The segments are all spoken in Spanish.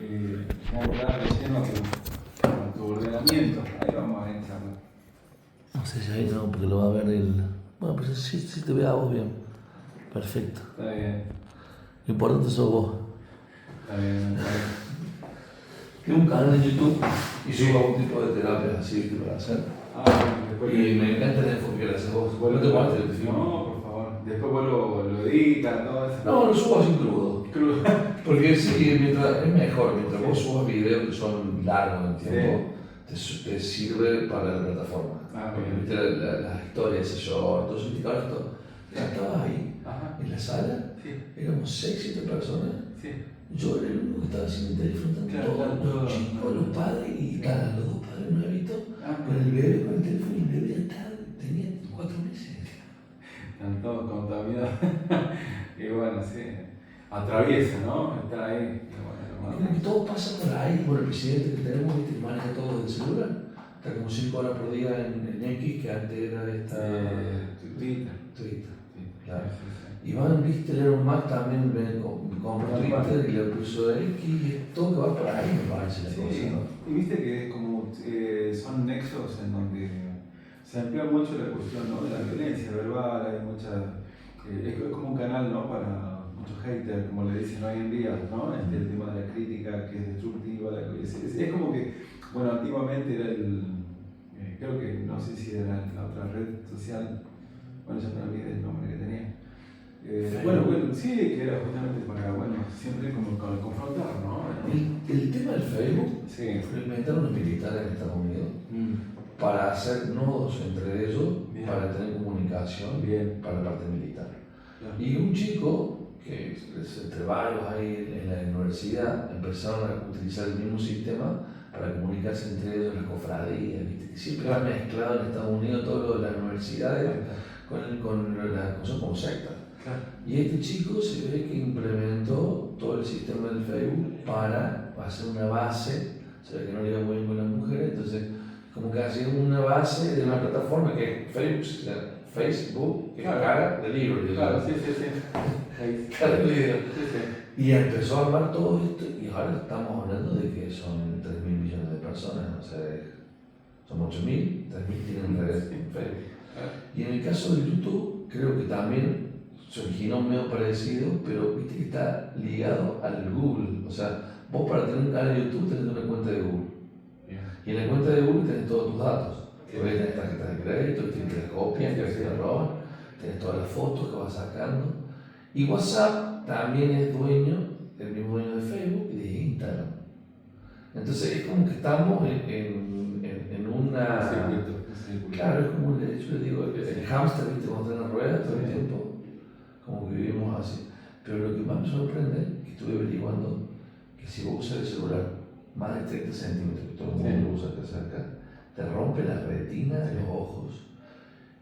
está relleno con tu ordenamiento. Ahí vamos a echarlo. No sé si ahí no, porque lo va a ver el... Bueno, pues sí te ve a vos bien. Perfecto. Está bien. Lo importante sos vos. Está bien. Tengo un canal en YouTube y subo algún tipo de terapia así para hacer. Después Y me encanta el enfoque que le haces vos. ¿No te gusta el film? No, por favor. Después vos lo editas, todo eso. No, lo subo así crudo. Porque sí, mientras, es mejor, mientras vos subas videos que son largos en tiempo, te sirve para la plataforma. Porque viste las historias, ese short, todo eso, esto. Ya estabas ahí, en la sala, éramos 6, 7 personas. Yo era el único que estaba haciendo disfrutando todo, los chicos, los padres y los 2 padres nuevitos, con el bebé, con el teléfono, y el bebé tenía 4 meses. Están todos contaminados. Y bueno, sí. Atraviesa, ¿no? Estar ahí. Creo que todo pasa por ahí, por el presidente que tenemos, que maneja todo desde el celular. Está como 5 horas por día en X, que antes era Twitter. Claro. Iván, viste, Elon Musk también compró Twitter y le puso X, todo que va por ahí, me parece la cosa, ¿no? Y viste que como son nexos en donde se emplea mucho la cuestión, ¿no?, de la violencia verbal, hay es como un canal, ¿no?, para muchos haters, como le dicen hoy en día, ¿no?, el tema de la crítica que es destructiva, es como que, bueno, antiguamente era creo que, no sé si era la otra red social, bueno, ya me olvidé el nombre que tenía. Bueno, sí, que era justamente para, siempre como confrontar, ¿no? El tema del Facebook lo inventaron los militares en Estados Unidos para hacer nodos entre ellos, para tener comunicación para la parte militar. Y un chico, que entre varios ahí en la universidad, empezaron a utilizar el mismo sistema para comunicarse entre ellos, las cofradías, ¿viste? Que siempre ha mezclado en Estados Unidos todo lo de las universidades con las cosas como sectas. Y este chico se ve que implementó todo el sistema del Facebook para hacer una base, se ve que no le iba muy bien con las mujeres, entonces como que hacía una base de una plataforma que es Facebook, que caga de libros. Claro, sí. Caga de libros. Y empezó a armar todo esto y ahora estamos hablando de que son 3.000 millones de personas, o sea, son 8.000, 3.000 tienen redes en Facebook. Y en el caso de YouTube, creo que también se originó medio parecido, pero viste que está ligado al Google. O sea, vos para tener un canal de YouTube tenés una cuenta de Google. Y en la cuenta de Google tenés todos tus datos. Tenés tarjetas de crédito, que te las copian, que te las roban, tenés todas las fotos que vas sacando. Y WhatsApp también es el mismo dueño de Facebook y de Instagram. Entonces es como que estamos en una... Claro, es como yo le digo, el hámster, ¿viste? Cuando está en la rueda todo el tiempo. Como que vivimos así. Pero lo que más me sorprende, que estuve averiguando, que si vos usas el celular más de 30 centímetros, que todo el mundo lo usa acá cerca, te rompe la retina de los ojos.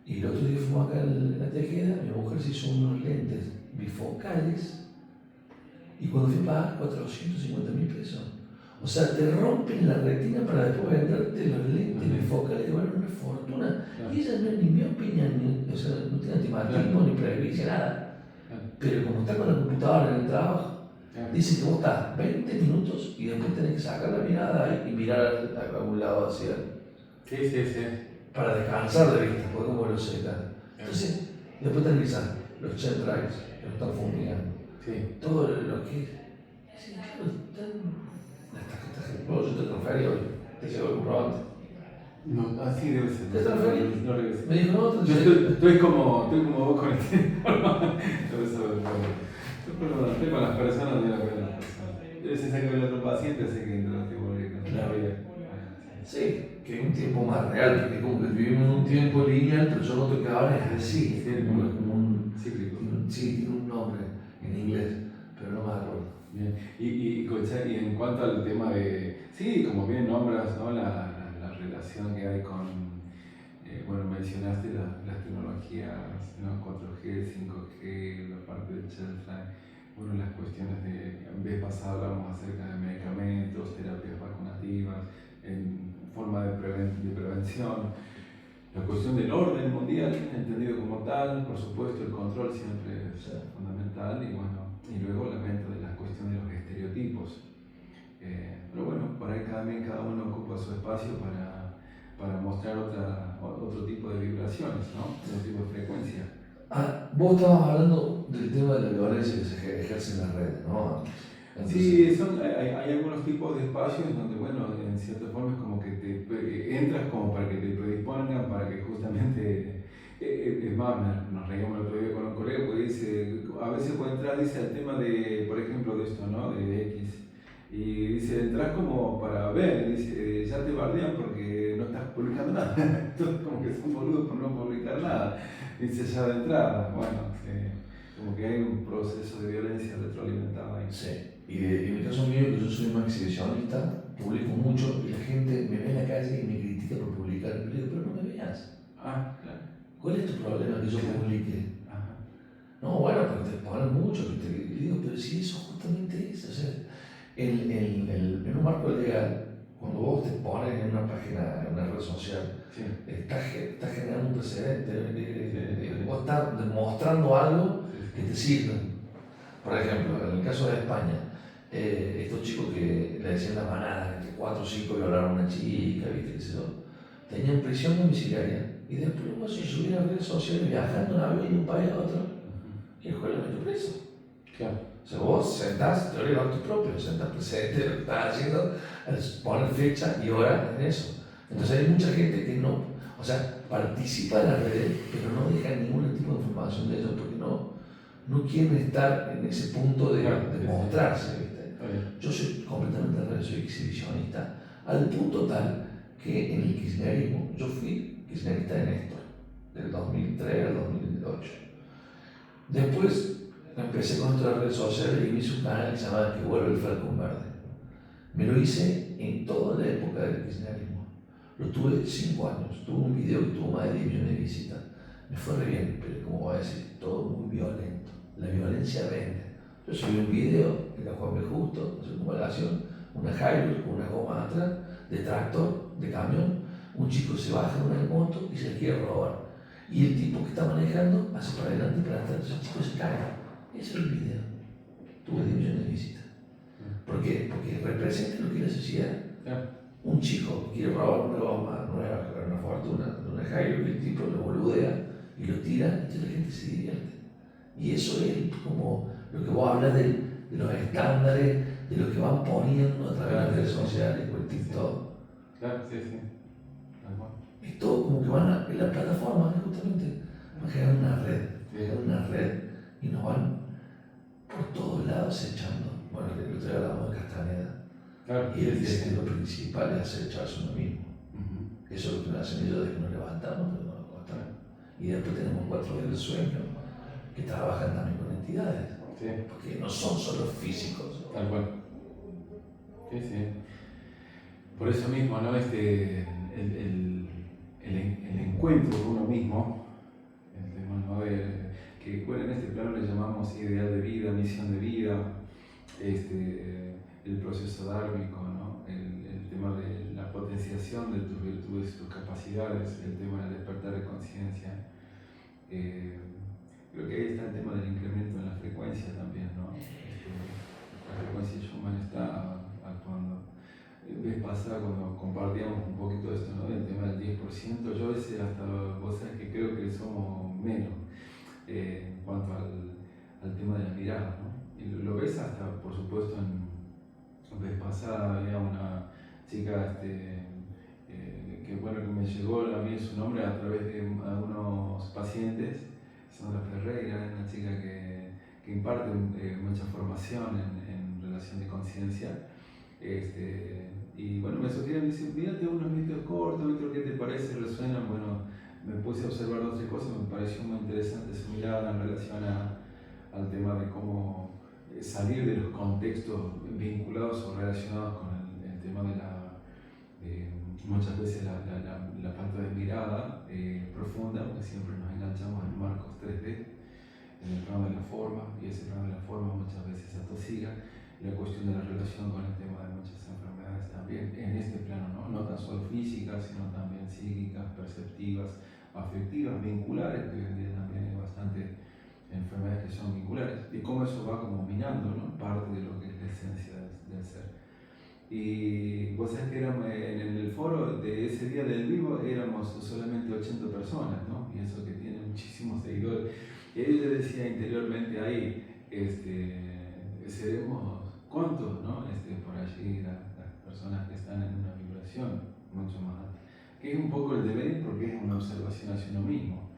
Y el otro día fuimos acá en la Tejeda, mi mujer se hizo unos lentes bifocales y cuando fui a pagar 450.000 pesos. O sea, te rompen la retina para después venderte los lentes bifocales que valen una fortuna. Y ella no es ni miope, o sea, no tiene astigmatismo, ni presbicia, nada. Pero como está con la computadora en el trabajo, dice que vos estás 20 minutos y después tenés que sacar la mirada y mirar a algún lado hacia. Sí. Para descansar de vista, porque como lo secan. Entonces, después tenés que usar los chemtrails, que lo están fumigando. Todo lo que es. Claro, las tarjetas de yo te transferí hoy, te llevo el comprobante. No, así debe ser. ¿Te transferí? No debe ser. Me dijo, no, yo estoy como vos con el teléfono. Estoy con las personas de la persona. Yo sé que el otro paciente, sé que entraste por ahí. Claro. Sí, que es un tiempo más real, porque como que vivimos en un tiempo lineal, pero yo noto que ahora es así, como un cíclico. Sí, tiene un nombre en inglés, pero no me acuerdo. Bien. Y en cuanto al tema de, sí, como bien nombras, ¿no?, la relación que hay con, mencionaste las tecnologías, ¿no?, 4G, 5G, la parte de chemtrail, las cuestiones de, en vez pasada hablamos acerca de medicamentos, terapias vacunativas, en forma de prevención, la cuestión del orden mundial, entendido como tal, por supuesto el control siempre es fundamental, y luego la venta de la cuestión de los estereotipos, por ahí también cada uno ocupa su espacio para mostrar otro tipo de vibraciones, ¿no? Otro tipo de frecuencia. Vos estabas hablando del tema de la violencia que se ejerce en las redes, ¿no? Entonces, Sí, hay algunos tipos de espacios donde, bueno, en cierta forma es como que entras como para que te predispongan, para que justamente, es más, nos reímos el otro día con un colega porque dice, a veces cuando entras dice el tema de, por ejemplo, de esto, ¿no? De X, y dice, entras como para ver, y dice, ya te bardean porque no estás publicando nada, entonces como que son boludos por no publicar nada, dice ya de entrada, bueno, como que hay un proceso de violencia retroalimentada ahí. sí. Y en el caso mío, que yo soy un exhibicionista, publico mucho y la gente me ve en la calle y me critica por publicar. Y yo digo, pero no me veas. Ah, claro. ¿Cuál es tu problema que yo publique? Ajá. No, bueno, porque te ponen mucho. Y digo, pero si eso justamente es. O sea, en un marco legal, cuando vos te pones en una página, en una red social, Sí. estás generando un precedente. Vos estás demostrando algo que te sirve. Por ejemplo, en el caso de España, estos chicos que le decían la manada, entre 4 o 5 violaron a una chica, ¿viste? ¿Qué sé yo? Tenían prisión domiciliaria y después vos se subían a redes sociales viajando en avión de un país a otro y el juez lo metió preso. Claro. O sea, vos sentás, teoría del acto propio, sentás presente lo que estás haciendo, poner fecha y hora en eso. Entonces hay mucha gente que no, o sea, participa de las redes, pero no deja ningún tipo de información de ellos porque no quieren estar en ese punto de mostrarse, ¿viste? Yo soy completamente al revés, soy exhibicionista, al punto tal que en el kirchnerismo, yo fui kirchnerista de Néstor, del 2003 al 2008. Después empecé con otras redes sociales y me hice un canal que se llamaba Que vuelve el Falcón Verde. Me lo hice en toda la época del kirchnerismo. Lo tuve 5 años, tuve un video que tuvo más de 10 millones de visitas. Me fue re bien, pero como voy a decir, todo muy violento. La violencia vende. Yo subí un video de la Juan B. Justo, en circunvalación, una Hilux con una goma atrás, de tractor, de camión, un chico se baja de una moto y se quiere robar. Y el tipo que está manejando hace para adelante y para atrás, entonces el chico se cae. Ese es el video. Tuve 10 millones de visitas. ¿Por qué? Porque representa lo que es la sociedad. Un chico que quiere robar una goma nueva, una fortuna, de una Hilux, y el tipo lo boludea y lo tira, entonces la gente se divierte. Y eso es como lo que vos hablas de los estándares, de lo que van poniendo a través de las redes sociales, o el TikTok. Claro, sí. Es todo como que van a la plataforma, justamente, van a generar una red, y nos van por todos lados echando. Bueno, el otro día hablábamos de Castaneda. Claro, Y él dice que lo principal es acecharse uno mismo. Eso es lo que nos hacen ellos desde que nos levantamos, pero no nos acostamos. Y después tenemos 4 del sueño que trabajan también con entidades. Sí. Porque no son solo físicos. Tal cual. Sí. Por eso mismo, ¿no? El encuentro con uno mismo, el tema, ¿no? Que bueno, en este plano le llamamos ideal de vida, misión de vida, el proceso dármico, ¿no? El tema de la potenciación de tus virtudes, tus capacidades, el tema del despertar de conciencia. Creo que ahí está el tema del incremento en la frecuencia también, ¿no? La frecuencia Schumann está actuando. Vez pasada cuando compartíamos un poquito de esto, ¿no? El tema del 10%, yo a veces hasta, vos sabés que creo que somos menos en cuanto al tema de la mirada, ¿no? Y lo ves hasta, por supuesto, vez pasada había una chica que bueno, que me llegó a mí su nombre a través de algunos pacientes, Sandra Ferreira, una chica que imparte mucha formación en relación de conciencia. Y bueno, me sugieren, dicen, mírate unos vídeos cortos, ¿qué te parece? Resuenan. Bueno, me puse a observar 2 o 3 cosas, me pareció muy interesante su mirada en relación al tema de cómo salir de los contextos vinculados o relacionados con el tema de muchas veces la falta de mirada profunda, porque siempre nos enganchamos en marcos 3D, en el plano de la forma, y ese plano de la forma muchas veces atosiga. La cuestión de la relación con el tema de muchas enfermedades también en este plano, no tan solo físicas, sino también psíquicas, perceptivas, afectivas, vinculares, que hoy en día también hay bastante enfermedades que son vinculares, y cómo eso va como minando, ¿no? Parte de lo que es la esencia del ser. Y vos sabés que éramos, en el foro de ese día del vivo éramos solamente 80 personas, ¿no? Y eso que tiene muchísimos seguidores. Y ahí yo decía interiormente ahí, seremos cuántos, ¿no? Por allí las personas que están en una vibración mucho más alta. Que es un poco el deber porque es una observación hacia uno mismo,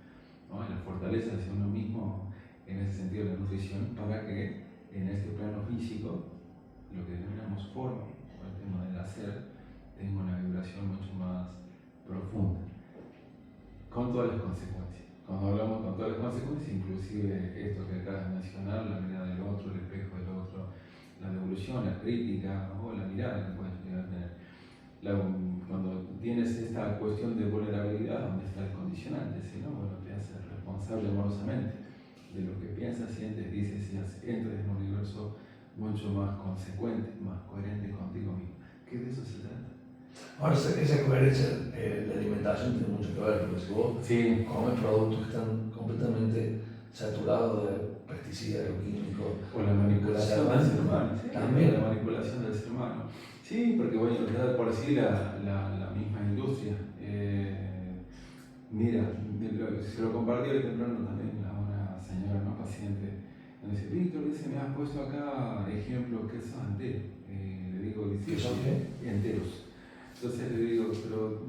¿no? La fortaleza hacia uno mismo en ese sentido de la nutrición para que en este plano físico, lo que denominamos forma, o el tema del hacer, tenga una vibración mucho más profunda, con todas las consecuencias. Cuando hablamos con todas las consecuencias, inclusive esto que acabas de mencionar, la mirada del otro, el espejo del otro, la devolución, la crítica o la mirada que puedes llegar a tener. Cuando tienes esta cuestión de vulnerabilidad, donde está el condicionante, ¿sí, no? Bueno, te haces responsable amorosamente de lo que piensas, sientes, dices y entras en un universo mucho más consecuente, más coherente contigo mismo. ¿Qué de eso se trata? Ahora, esa coherencia, la alimentación tiene mucho que ver, porque si vos comes productos que están completamente saturados de pesticidas, agroquímicos, o la manipulación del ser humano, también la manipulación del ser humano. Sí, porque bueno, ya por sí la misma industria. Mira, se lo compartí hoy temprano también a una señora, ¿no? Paciente. Me dice, Víctor, dice, me has puesto acá ejemplo quesos enteros. Le digo, ¿qué son qué? Enteros. Entonces le digo, pero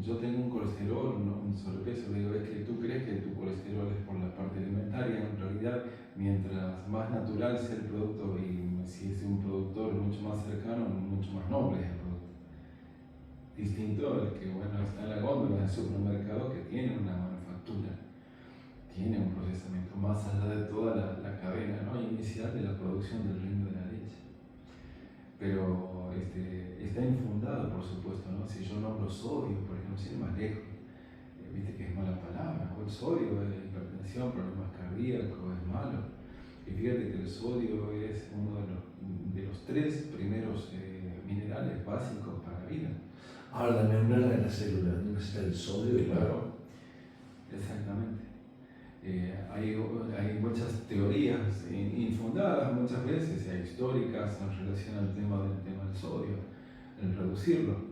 yo tengo un colesterol, ¿no? Un sobrepeso. Le digo, es que tú crees que tu colesterol es por la parte alimentaria. En realidad, mientras más natural sea el producto y si es un productor mucho más cercano, mucho más noble es el producto. Distinto al que, bueno, está en la góndola del supermercado que tiene una manufactura, tiene un procesamiento más allá de toda la cadena, ¿no? Inicial de la producción del reino de la leche. Pero está infundado, por supuesto, ¿no? Si yo nombro sodio, por ejemplo, sin ir más lejos, viste que es mala palabra, o el sodio es hipertensión, problemas cardíacos, es malo. Y fíjate que el sodio es uno de los 3 primeros minerales básicos para la vida. Ahora, la membrana de la célula necesita el sodio. Claro, exactamente. Hay muchas teorías infundadas muchas veces, históricas, en relación al tema del sodio, el reducirlo.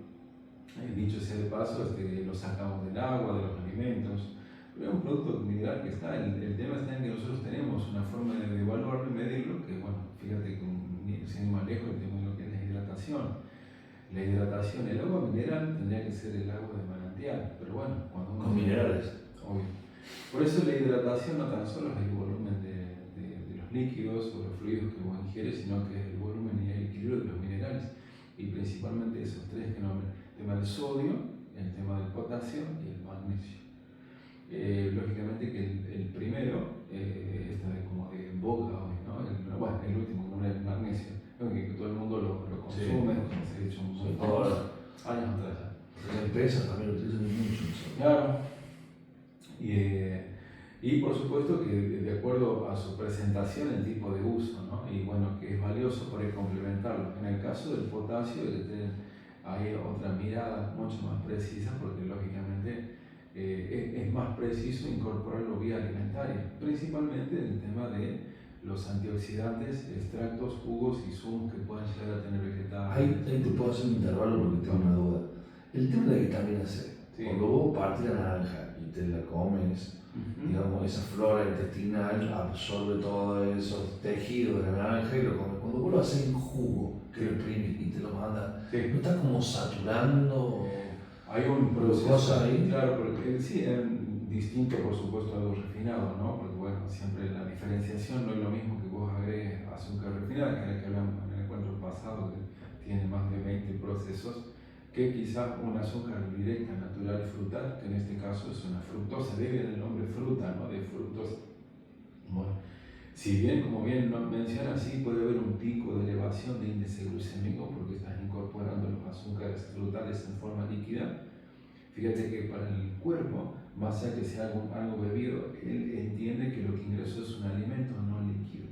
Dicho sea de paso, lo sacamos del agua, de los alimentos, pero es un producto mineral que está. El tema está en que nosotros tenemos una forma de evaluarlo y medirlo, que bueno, fíjate que sin ir más lejos, el tema de lo que es la hidratación. La hidratación, el agua mineral tendría que ser el agua de manantial, pero bueno, cuando uno... Con minerales. Obvio. Por eso la hidratación no tan solo es el volumen de los líquidos o los fluidos que vos ingieres, sino que es el volumen y el equilibrio de los minerales. Y principalmente esos 3 que nombré: el tema del sodio, el tema del potasio y el magnesio. Lógicamente que el primero está como de boga hoy, ¿no? El último que nombré, el magnesio, que todo el mundo lo consume, se ha hecho un años atrás. Las empresas también lo utilizan mucho. Claro. Y por supuesto que de acuerdo a su presentación, el tipo de uso, ¿no? Y bueno, que es valioso para complementarlo. En el caso del potasio, hay otra mirada mucho más precisa, porque lógicamente es más preciso incorporarlo vía alimentaria, principalmente en el tema de los antioxidantes, extractos, jugos y zumos que puedan llegar a tener vegetales. Ahí te puedo hacer un intervalo porque tengo una duda. El tema de la vitamina C, cuando vos partís la naranja y te la comes, digamos, esa flora intestinal absorbe todos esos tejidos de la naranja y lo comes. Cuando vos lo haces en jugo, que lo exprimes y te lo mandas, ¿no está como saturando? Hay un proceso ahí. Claro, porque sí, es distinto, por supuesto, a algo refinado, ¿no? Porque bueno, siempre la diferenciación no es lo mismo que vos agregues azúcar refinada, que es la que hablamos en el encuentro pasado, que tiene más de 20 procesos, que quizás un azúcar directa, natural, frutal, que en este caso es una fructosa, debe el nombre fruta, ¿no? De fructosa. Bueno, si bien, como bien menciona, sí puede haber un pico de elevación de índice glucémico porque estás incorporando los azúcares frutales en forma líquida. Fíjate que para el cuerpo, más allá que sea algo bebido, él entiende que lo que ingresó es un alimento, no líquido.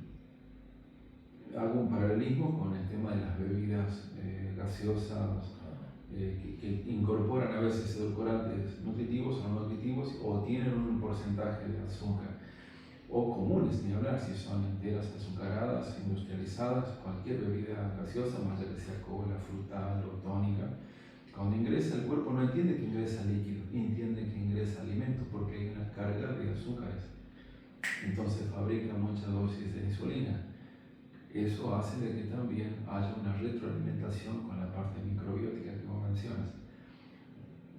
Hago un paralelismo con el tema de las bebidas gaseosas, que incorporan a veces edulcorantes nutritivos o no nutritivos, o tienen un porcentaje de azúcar, o comunes, ni hablar, si son enteras azucaradas, industrializadas, cualquier bebida gaseosa, más allá que sea cola, frutal o tónica, ingresa al cuerpo no entiende que ingresa líquido, entiende que ingresa alimento porque hay una carga de azúcares. Entonces fabrica mucha dosis de insulina. Eso hace de que también haya una retroalimentación con la parte microbiótica que vos mencionas.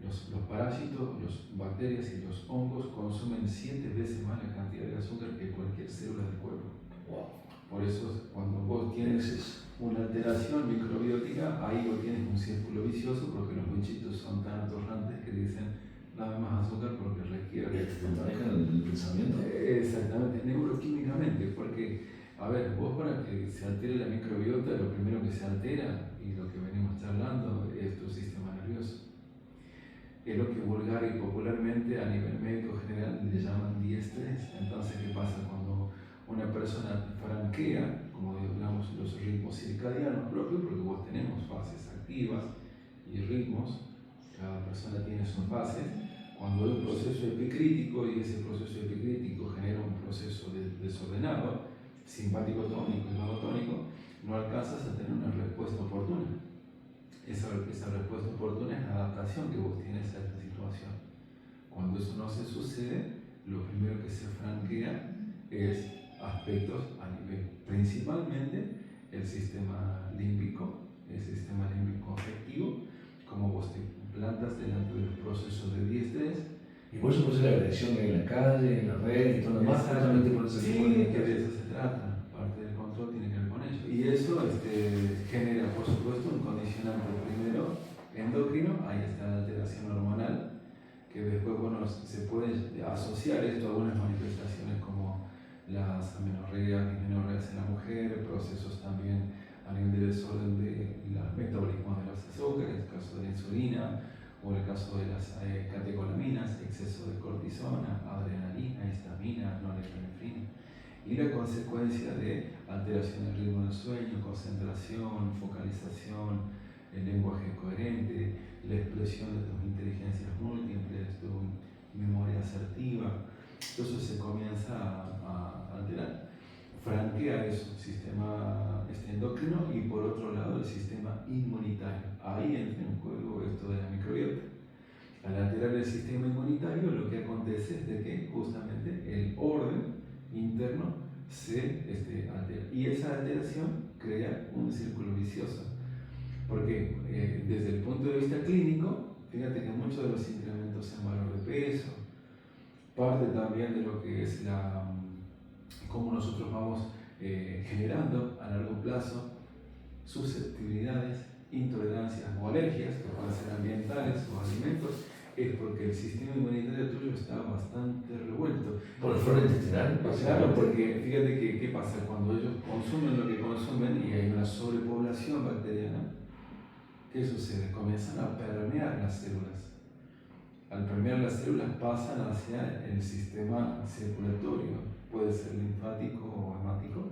Los parásitos, las bacterias y los hongos consumen 7 veces más la cantidad de azúcar que cualquier célula del cuerpo. Wow. Por eso, cuando vos tienes una alteración microbiótica, ahí vos tienes un círculo vicioso porque los bichitos son tan atorrantes que dicen dame más azúcar porque requiere. ¿Te manejan el pensamiento? Exactamente, neuroquímicamente, porque, a ver, vos para que se altere la microbiota, lo primero que se altera, y lo que venimos charlando, es tu sistema nervioso. Es lo que vulgar y popularmente a nivel médico general le llaman diestrés. Entonces, ¿qué pasa cuando una persona franquea, como digamos, los ritmos circadianos propios? Porque vos tenemos fases activas y ritmos, cada persona tiene sus fases. Cuando hay un proceso epicrítico y ese proceso epicrítico genera un proceso desordenado, simpático tónico y vagotónico, no alcanzas a tener una respuesta oportuna. Esa respuesta oportuna es la adaptación que vos tienes a esta situación. Cuando eso no se sucede, lo primero que se franquea es aspectos a nivel, principalmente el sistema límbico afectivo, como vos te plantas delante de los procesos de diestrés. Y por eso puede ser la agresión que hay en la calle, en la red y todo lo demás, justamente por ese tipo de que de eso se trata, parte del control tiene que ver con ello. Y eso genera, por supuesto, un condicionante primero endocrino, ahí está la alteración hormonal, que después se puede asociar esto a algunas manifestaciones como las amenorreas, dismenorreas en la mujer, procesos también a nivel de desorden de los metabolismos de los azúcares, el caso de la insulina, o el caso de las catecolaminas, exceso de cortisona, adrenalina, histamina, norepinefrina, y la consecuencia de alteración del ritmo del sueño, concentración, focalización, el lenguaje coherente, la expresión de tus inteligencias múltiples, tu memoria asertiva. Todo eso se comienza a alterar. Franquea eso, sistema endocrino, y por otro lado el sistema inmunitario. Ahí entra en juego esto de la microbiota. Al alterar el sistema inmunitario, lo que acontece es de que justamente el orden interno se altera. Y esa alteración crea un círculo vicioso. Porque desde el punto de vista clínico, fíjate que muchos de los incrementos en valor de peso, parte también de lo que es cómo nosotros vamos generando a largo plazo susceptibilidades, intolerancias o alergias, que pueden ser ambientales o alimentos, es porque el sistema inmunitario tuyo está bastante revuelto. ¿Por el flora intestinal? Claro, porque fíjate que qué pasa cuando ellos consumen lo que consumen y hay una sobrepoblación bacteriana. ¿Qué sucede? Comienzan a permear las células. Al permear las células pasan hacia el sistema circulatorio, puede ser linfático o hemático,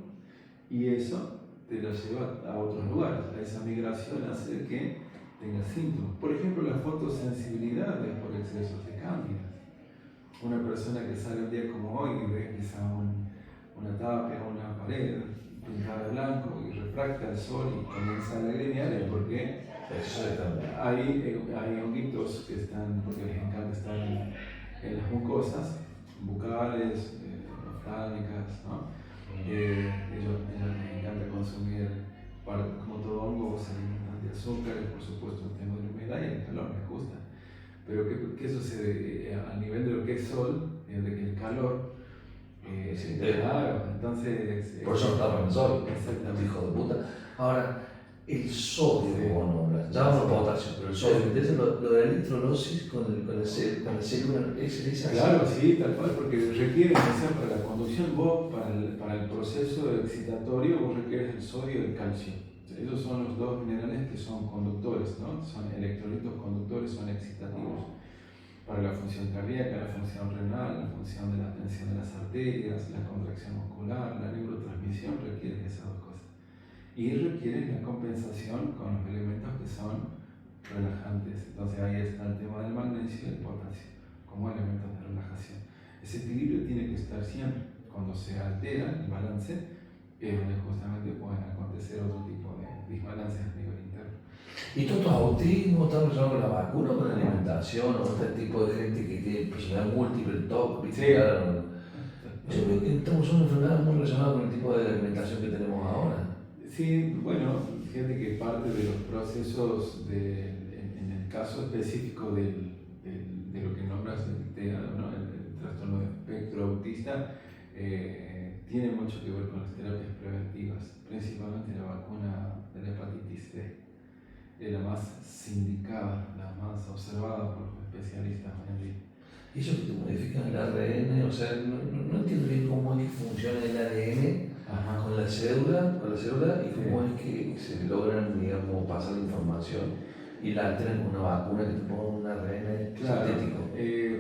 y eso te lo lleva a otros lugares. Esa migración hace que tengas síntomas. Por ejemplo, la fotosensibilidad es por excesos de cándida. Una persona que sale un día como hoy y ve quizá una tapia o una pared pintada de blanco y refracta el sol y comienza a lagrimear, es porque hay honguitos que están, porque les encanta estar en las mucosas bucales, oftálmicas, ¿no? Ellos les encanta consumir, como todo hongo, se alimentan de azúcares, por supuesto, el tema de la humedad y el calor les gusta. Pero ¿qué sucede? A nivel de lo que es sol, de que el calor, claro, entonces... Por eso no está en el sol, exactamente. hijo de puta. Ahora, el sodio, como nombras, ya vamos a potasio, pero el sodio, ¿entiendes lo de la electrolosis con la célula? ¿Es claro, sí, tal cual, porque requiere, o sea, para la conducción, vos, para el proceso excitatorio, vos requieres el sodio y el calcio. Esos son los dos minerales que son conductores, ¿no? Son electrolitos conductores, son excitativos. Para la función cardíaca, la función renal, la función de la tensión de las arterias, la contracción muscular, la neurotransmisión, requieren esas dos cosas. Y requieren la compensación con los elementos que son relajantes. Entonces ahí está el tema del magnesio y el potasio como elementos de relajación. Ese equilibrio tiene que estar siempre. Cuando se altera el balance, es donde justamente pueden acontecer otro tipo de desbalances a nivel interno. ¿Y todos estos autismos están relacionados con la vacuna o con la alimentación o este tipo de gente que tiene personalidad múltiple, TOC, Sí. Yo veo que estamos una enfermedad muy relacionada con el tipo de alimentación que tenemos ahora. Sí, bueno, fíjate que parte de los procesos, en el caso específico de lo que nombras, el TEA, ¿no? el trastorno de espectro autista, tiene mucho que ver con las terapias preventivas, principalmente la vacuna de la hepatitis C, es la más sindicada, la más observada por los especialistas hoy en día. Y eso que te modifican el ARN, o sea, no entiendo bien cómo es que funciona el ADN con la célula y cómo es que se logran, digamos, pasar la información y la alteran con una vacuna que te ponga un ARN sintético.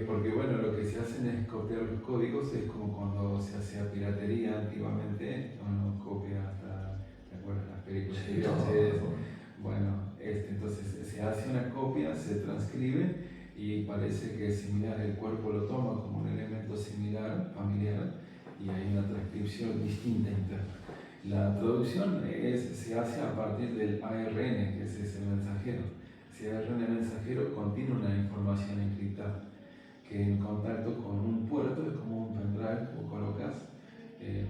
Porque bueno, lo que se hacen es copiar los códigos, es como cuando se hacía piratería antiguamente, uno copia hasta, ¿te acuerdas? Las películas Sí, VHS. Bueno, entonces se hace una copia, se transcribe y parece que es similar, el cuerpo lo toma como un elemento similar, familiar, y hay una transcripción distinta interna. La traducción se hace a partir del ARN, que es ese mensajero. Ese ARN mensajero contiene una información encriptada, que en contacto con un puerto es como un pendrive, o colocas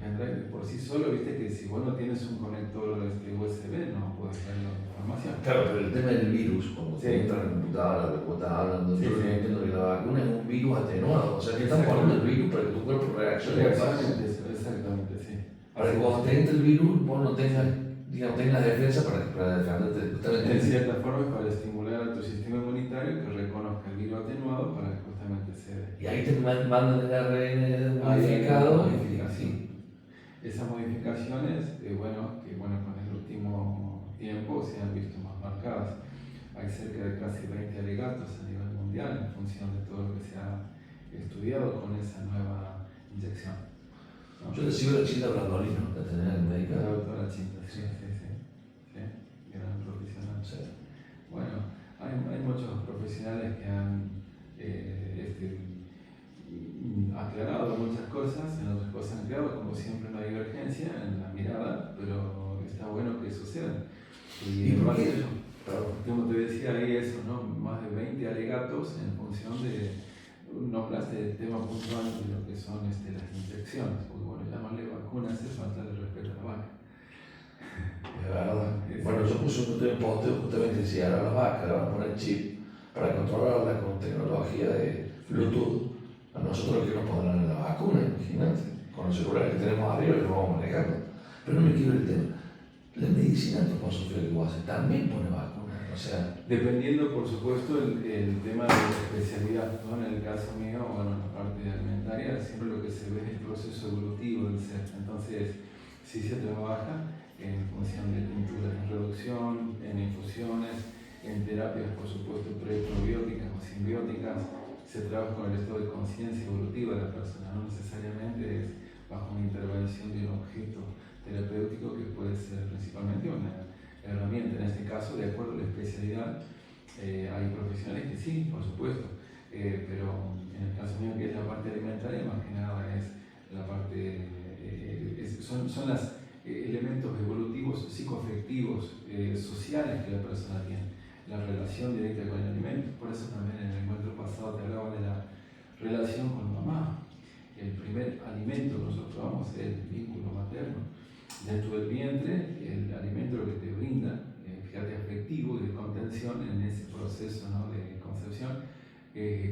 pendrive por sí solo, viste que si vos no tienes un conector USB no puedes ver la información. Claro, pero el tema del virus, cuando Sí. te entra en la computadora, lo que vos estás hablando, Sí, yo sí. entiendo que la vacuna es un virus atenuado, o sea, que están poniendo el virus para que tu cuerpo reaccione. Exactamente, sí. Para que cuando te entre el virus, vos no tengas, digamos, tengas la defensa para defenderte justamente. En cierta forma es para estimular a tu sistema inmunitario que reconozca el virus atenuado para que justamente se dé. Y ahí te mandan el ARN modificado. Esas modificaciones, bueno, con el último tiempo se han visto más marcadas. Hay cerca de casi 20 alegatos a nivel mundial en función de todo lo que se ha estudiado con esa nueva inyección, ¿no? Yo le sigo la Chinta Brandolino, la tenía en médica. La doctora Chinta, sí, gran profesional. Sí. Bueno, hay muchos profesionales que han aclarado muchas cosas, en otras cosas han creado, como siempre, una divergencia en la mirada, pero está bueno que suceda. ¿Y por qué? Como te decía ahí, eso, ¿no? Más de 20 alegatos en función de. No hablaste del tema puntual de lo que son las inyecciones, porque bueno, llamarle vacuna hace falta de respeto a la vaca. Es verdad. Bueno, yo puse un posteo justamente que si ahora las vacas le van a poner chip para controlarla con tecnología de Bluetooth, a nosotros que nos pondrán en la vacuna, imagínate, con los celulares que tenemos arriba lo vamos manejando. Pero no me quiero el tema. La medicina antroposófica que vos haces también pone vacunas, o sea. Dependiendo, por supuesto, el tema de la especialidad, ¿no? En el caso mío, bueno, en la parte alimentaria, siempre lo que se ve es el proceso evolutivo del ser. Entonces, sí se trabaja en función de tinturas en reducción, en infusiones, en terapias, por supuesto, preprobióticas o simbióticas. Se trabaja con el estado de conciencia evolutiva de la persona, no necesariamente es bajo una intervención de un objeto terapéutico que puede ser principalmente una herramienta. En este caso, de acuerdo a la especialidad, hay profesionales que sí, por supuesto, pero en el caso mío, que es la parte alimentaria, más que nada es la parte, son los elementos evolutivos, psicoafectivos, sociales que la persona tiene, la relación directa con el alimento. Por eso también en el encuentro pasado te hablaba de la relación con mamá. El primer alimento que nosotros tomamos es el vínculo materno. Dentro del vientre, el alimento lo que te brinda, fíjate, afectivo y de contención en ese proceso, ¿no? De concepción,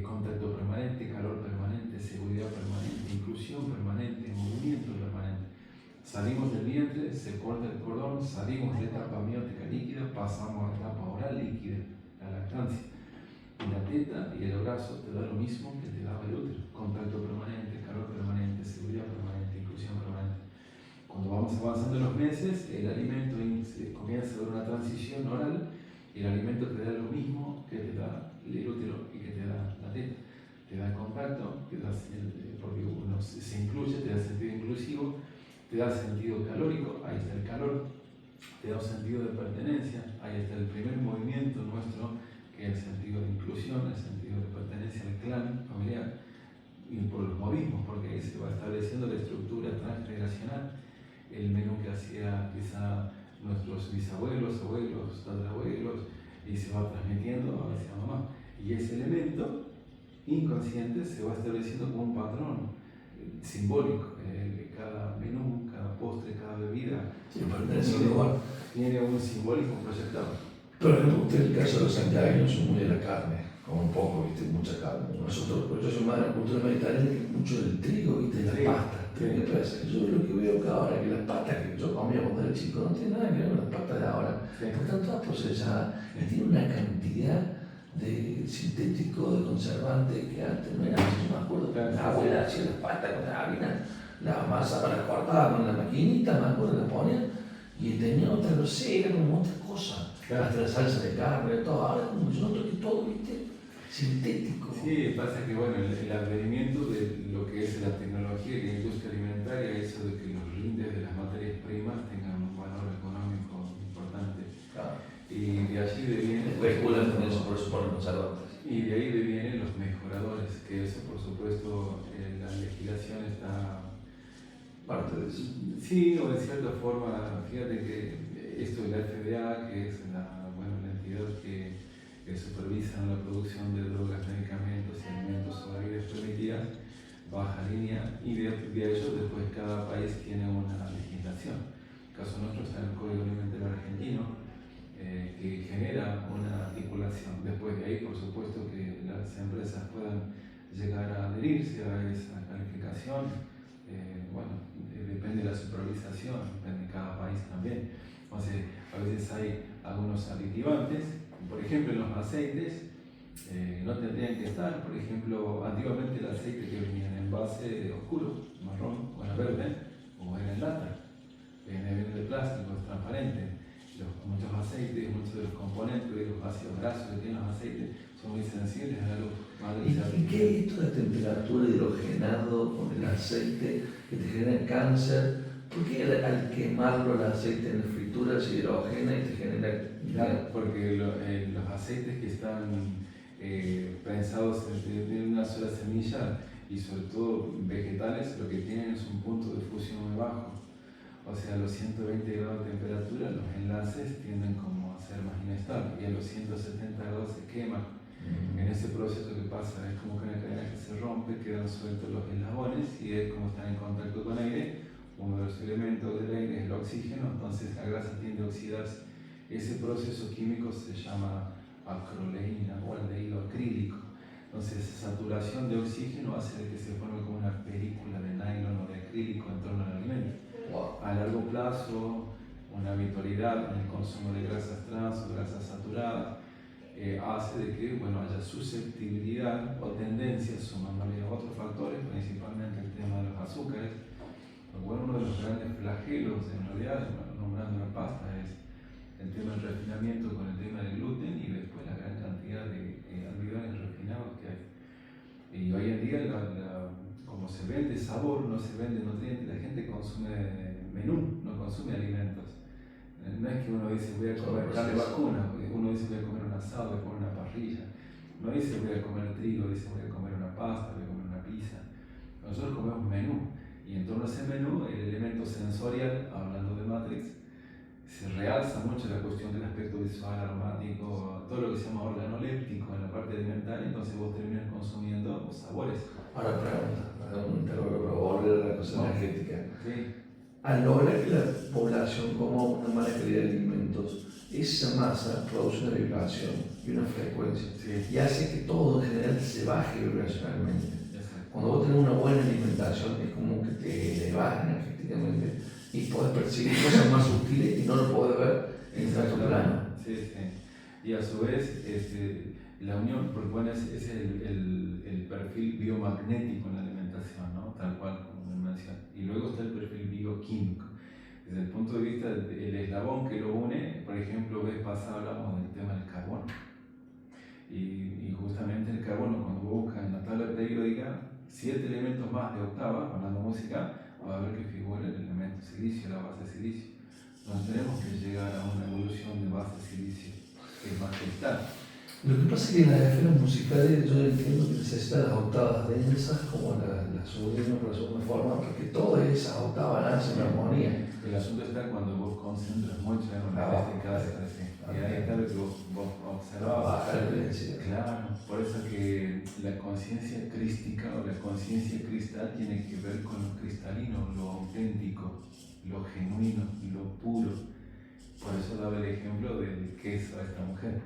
contacto permanente, calor permanente, seguridad permanente, inclusión permanente, movimiento permanente. Salimos del vientre, se corta el cordón, salimos de etapa amniótica líquida, pasamos a etapa oral líquida, la lactancia. Y la teta y el abrazo te da lo mismo que te daba el útero: contacto permanente, calor permanente, seguridad permanente, inclusión permanente. Cuando vamos avanzando en los meses, el alimento comienza a ver una transición oral y el alimento te da lo mismo que te da el útero y que te da la teta. Te da contacto, porque uno se incluye, te da sentido inclusivo, te da sentido calórico, ahí está el calor, te da un sentido de pertenencia, ahí está el primer movimiento nuestro, que es el sentido de inclusión, el sentido de pertenencia al clan familiar, y por los modismos, porque ahí se va estableciendo la estructura transgeneracional, el menú que hacía quizá nuestros bisabuelos, abuelos, tatarabuelos, Y ese elemento inconsciente se va estableciendo como un patrón simbólico. Cada menú, cada postre, cada bebida tiene un simbólico proyectado. Pero en el caso de los santiagueños son muy de la carne, como un poco, ¿viste? Mucha carne. Nosotros, pues yo soy más de la cultura mediterránea, que mucho del trigo, ¿viste? De la pasta. ¿Qué pasa? Yo lo que veo acá ahora es que las pastas que yo comía cuando era chico no tienen nada que ver con las pastas de ahora, porque están todas procesadas y tienen una cantidad de sintético, de conservante que antes no era. Yo me acuerdo que mi abuela hacía las pastas con la harina, la masa la cortaba con la maquinita, me acuerdo, la ponía y tenía otra grosera, como otra cosa. Hasta la salsa de carne, todo. Ahora como yo noto que todo, ¿viste? Sintético. Sí, pasa que bueno, el advenimiento de lo que es la tecnología y la industria alimentaria, eso de que los rindes de las materias primas tengan un valor económico importante. Claro. Y de allí devienen. Especulan con eso, por eso ponen conservantes. Y de ahí devienen los mejoradores, que eso por supuesto la legislación está Parte de eso. Sí, o de cierta forma, fíjate que esto de la FDA, que es la entidad que supervisa la producción de drogas, medicamentos y alimentos o bebidas permitidas, baja línea, y de ello después cada país tiene una legislación. En el caso nuestro está el Código Alimentario Argentino, que genera una articulación. Después de ahí, por supuesto, que las empresas puedan llegar a adherirse a esa calificación. Depende de la supervisación, depende de cada país también. Entonces, a veces hay algunos aditivantes, por ejemplo, en los aceites no tendrían que estar. Por ejemplo, antiguamente el aceite que venía en envase oscuro, marrón, o era verde, o era en lata, viene de plástico, es transparente. Muchos aceites, muchos de los componentes de los ácidos grasos que tienen los aceites son muy sensibles a la luz. ¿Y qué es esto de temperatura hidrogenado con el aceite que te genera cáncer? ¿Por qué al quemarlo el aceite en la fritura se hidrogena y te genera? Claro, porque los aceites que están prensados de una sola semilla y sobre todo vegetales, lo que tienen es un punto de fusión muy bajo. O sea, a los 120 grados de temperatura los enlaces tienden como a ser más inestables y a los 170 grados se queman. En ese proceso que pasa es como que una cadena que se rompe, quedan sueltos los eslabones y es como están en contacto con aire. Uno de los elementos del aire es el oxígeno, entonces la grasa tiende a oxidarse. Ese proceso químico se llama acroleína o aldehído acrílico. Entonces, esa saturación de oxígeno hace que se forme como una película de nylon o de acrílico en torno al alimento. A largo plazo, una habitualidad en el consumo de grasas trans o grasas saturadas hace de que haya susceptibilidad o tendencia, sumándole a otros factores, principalmente el tema de los azúcares. Uno de los grandes flagelos, en realidad, nombrando la pasta, es el tema del refinamiento con el tema del gluten y después la gran cantidad de almidones refinados que hay. Y hoy en día, como se vende sabor, no se vende nutrientes, la gente consume menú, no consume alimentos. No es que uno dice voy a comer carne vacuna, uno dice voy a comer un asado, voy a comer una parrilla. No dice voy a comer trigo, dice voy a comer una pasta, voy a comer una pizza. Nosotros comemos menú. Y en torno a ese menú, el elemento sensorial, hablando de Matrix, se realza mucho la cuestión del aspecto visual, aromático, todo lo que se llama organoléptico en la parte alimentaria, entonces vos terminas consumiendo sabores. Ahora pregunta, pero volver a la cosa energética. Sí. Al lograr que la población coma una mala calidad de alimentos, esa masa produce una vibración y una frecuencia, y hace que todo en general se baje vibracionalmente. Cuando vos tenés una buena alimentación es como que te elevas energéticamente y podés percibir cosas más sutiles y no lo podés ver en el trato plano. Sí, sí. Y a su vez, la unión, porque es el perfil biomagnético en la alimentación, ¿no? Tal cual como me mencioné. Y luego está el perfil bioquímico. Desde el punto de vista del eslabón que lo une, por ejemplo, vez pasada hablamos del tema del carbono. Y justamente el carbono, cuando busca en la tabla periódica 7 elementos más de octava, hablando de música, va a ver que figura el elemento silicio, la base silicio. No tenemos que llegar a una evolución de base silicio, que es más cristal. Lo que pasa es que en las esferas musicales yo entiendo que necesitan las octavas densas como la sublimos por alguna forma, porque todas esas octavas nacen en armonía. El asunto está cuando vos concentras mucho en una y ahí está lo que vos observabas. la violencia. Claro, por eso que la conciencia crística o la conciencia cristal tiene que ver con lo cristalino, lo auténtico, lo genuino, lo puro. Por eso daba el ejemplo del queso a esta mujer.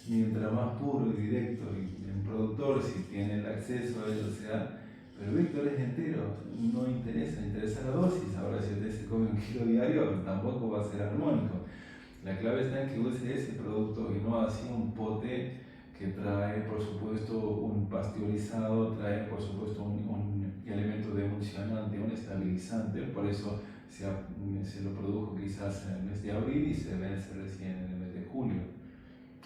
Mientras más puro y directo y un productor, si tiene el acceso a ello, sea, pero Víctor es entero, no interesa la dosis. Ahora, si usted se come 1 kilo diario, tampoco va a ser armónico. La clave está en que use ese producto y no así un pote que trae, por supuesto, un pasteurizado, trae, por supuesto, un elemento de emulsionante, un estabilizante. Por eso se lo produjo quizás en el mes de abril y se vence recién en el mes de julio.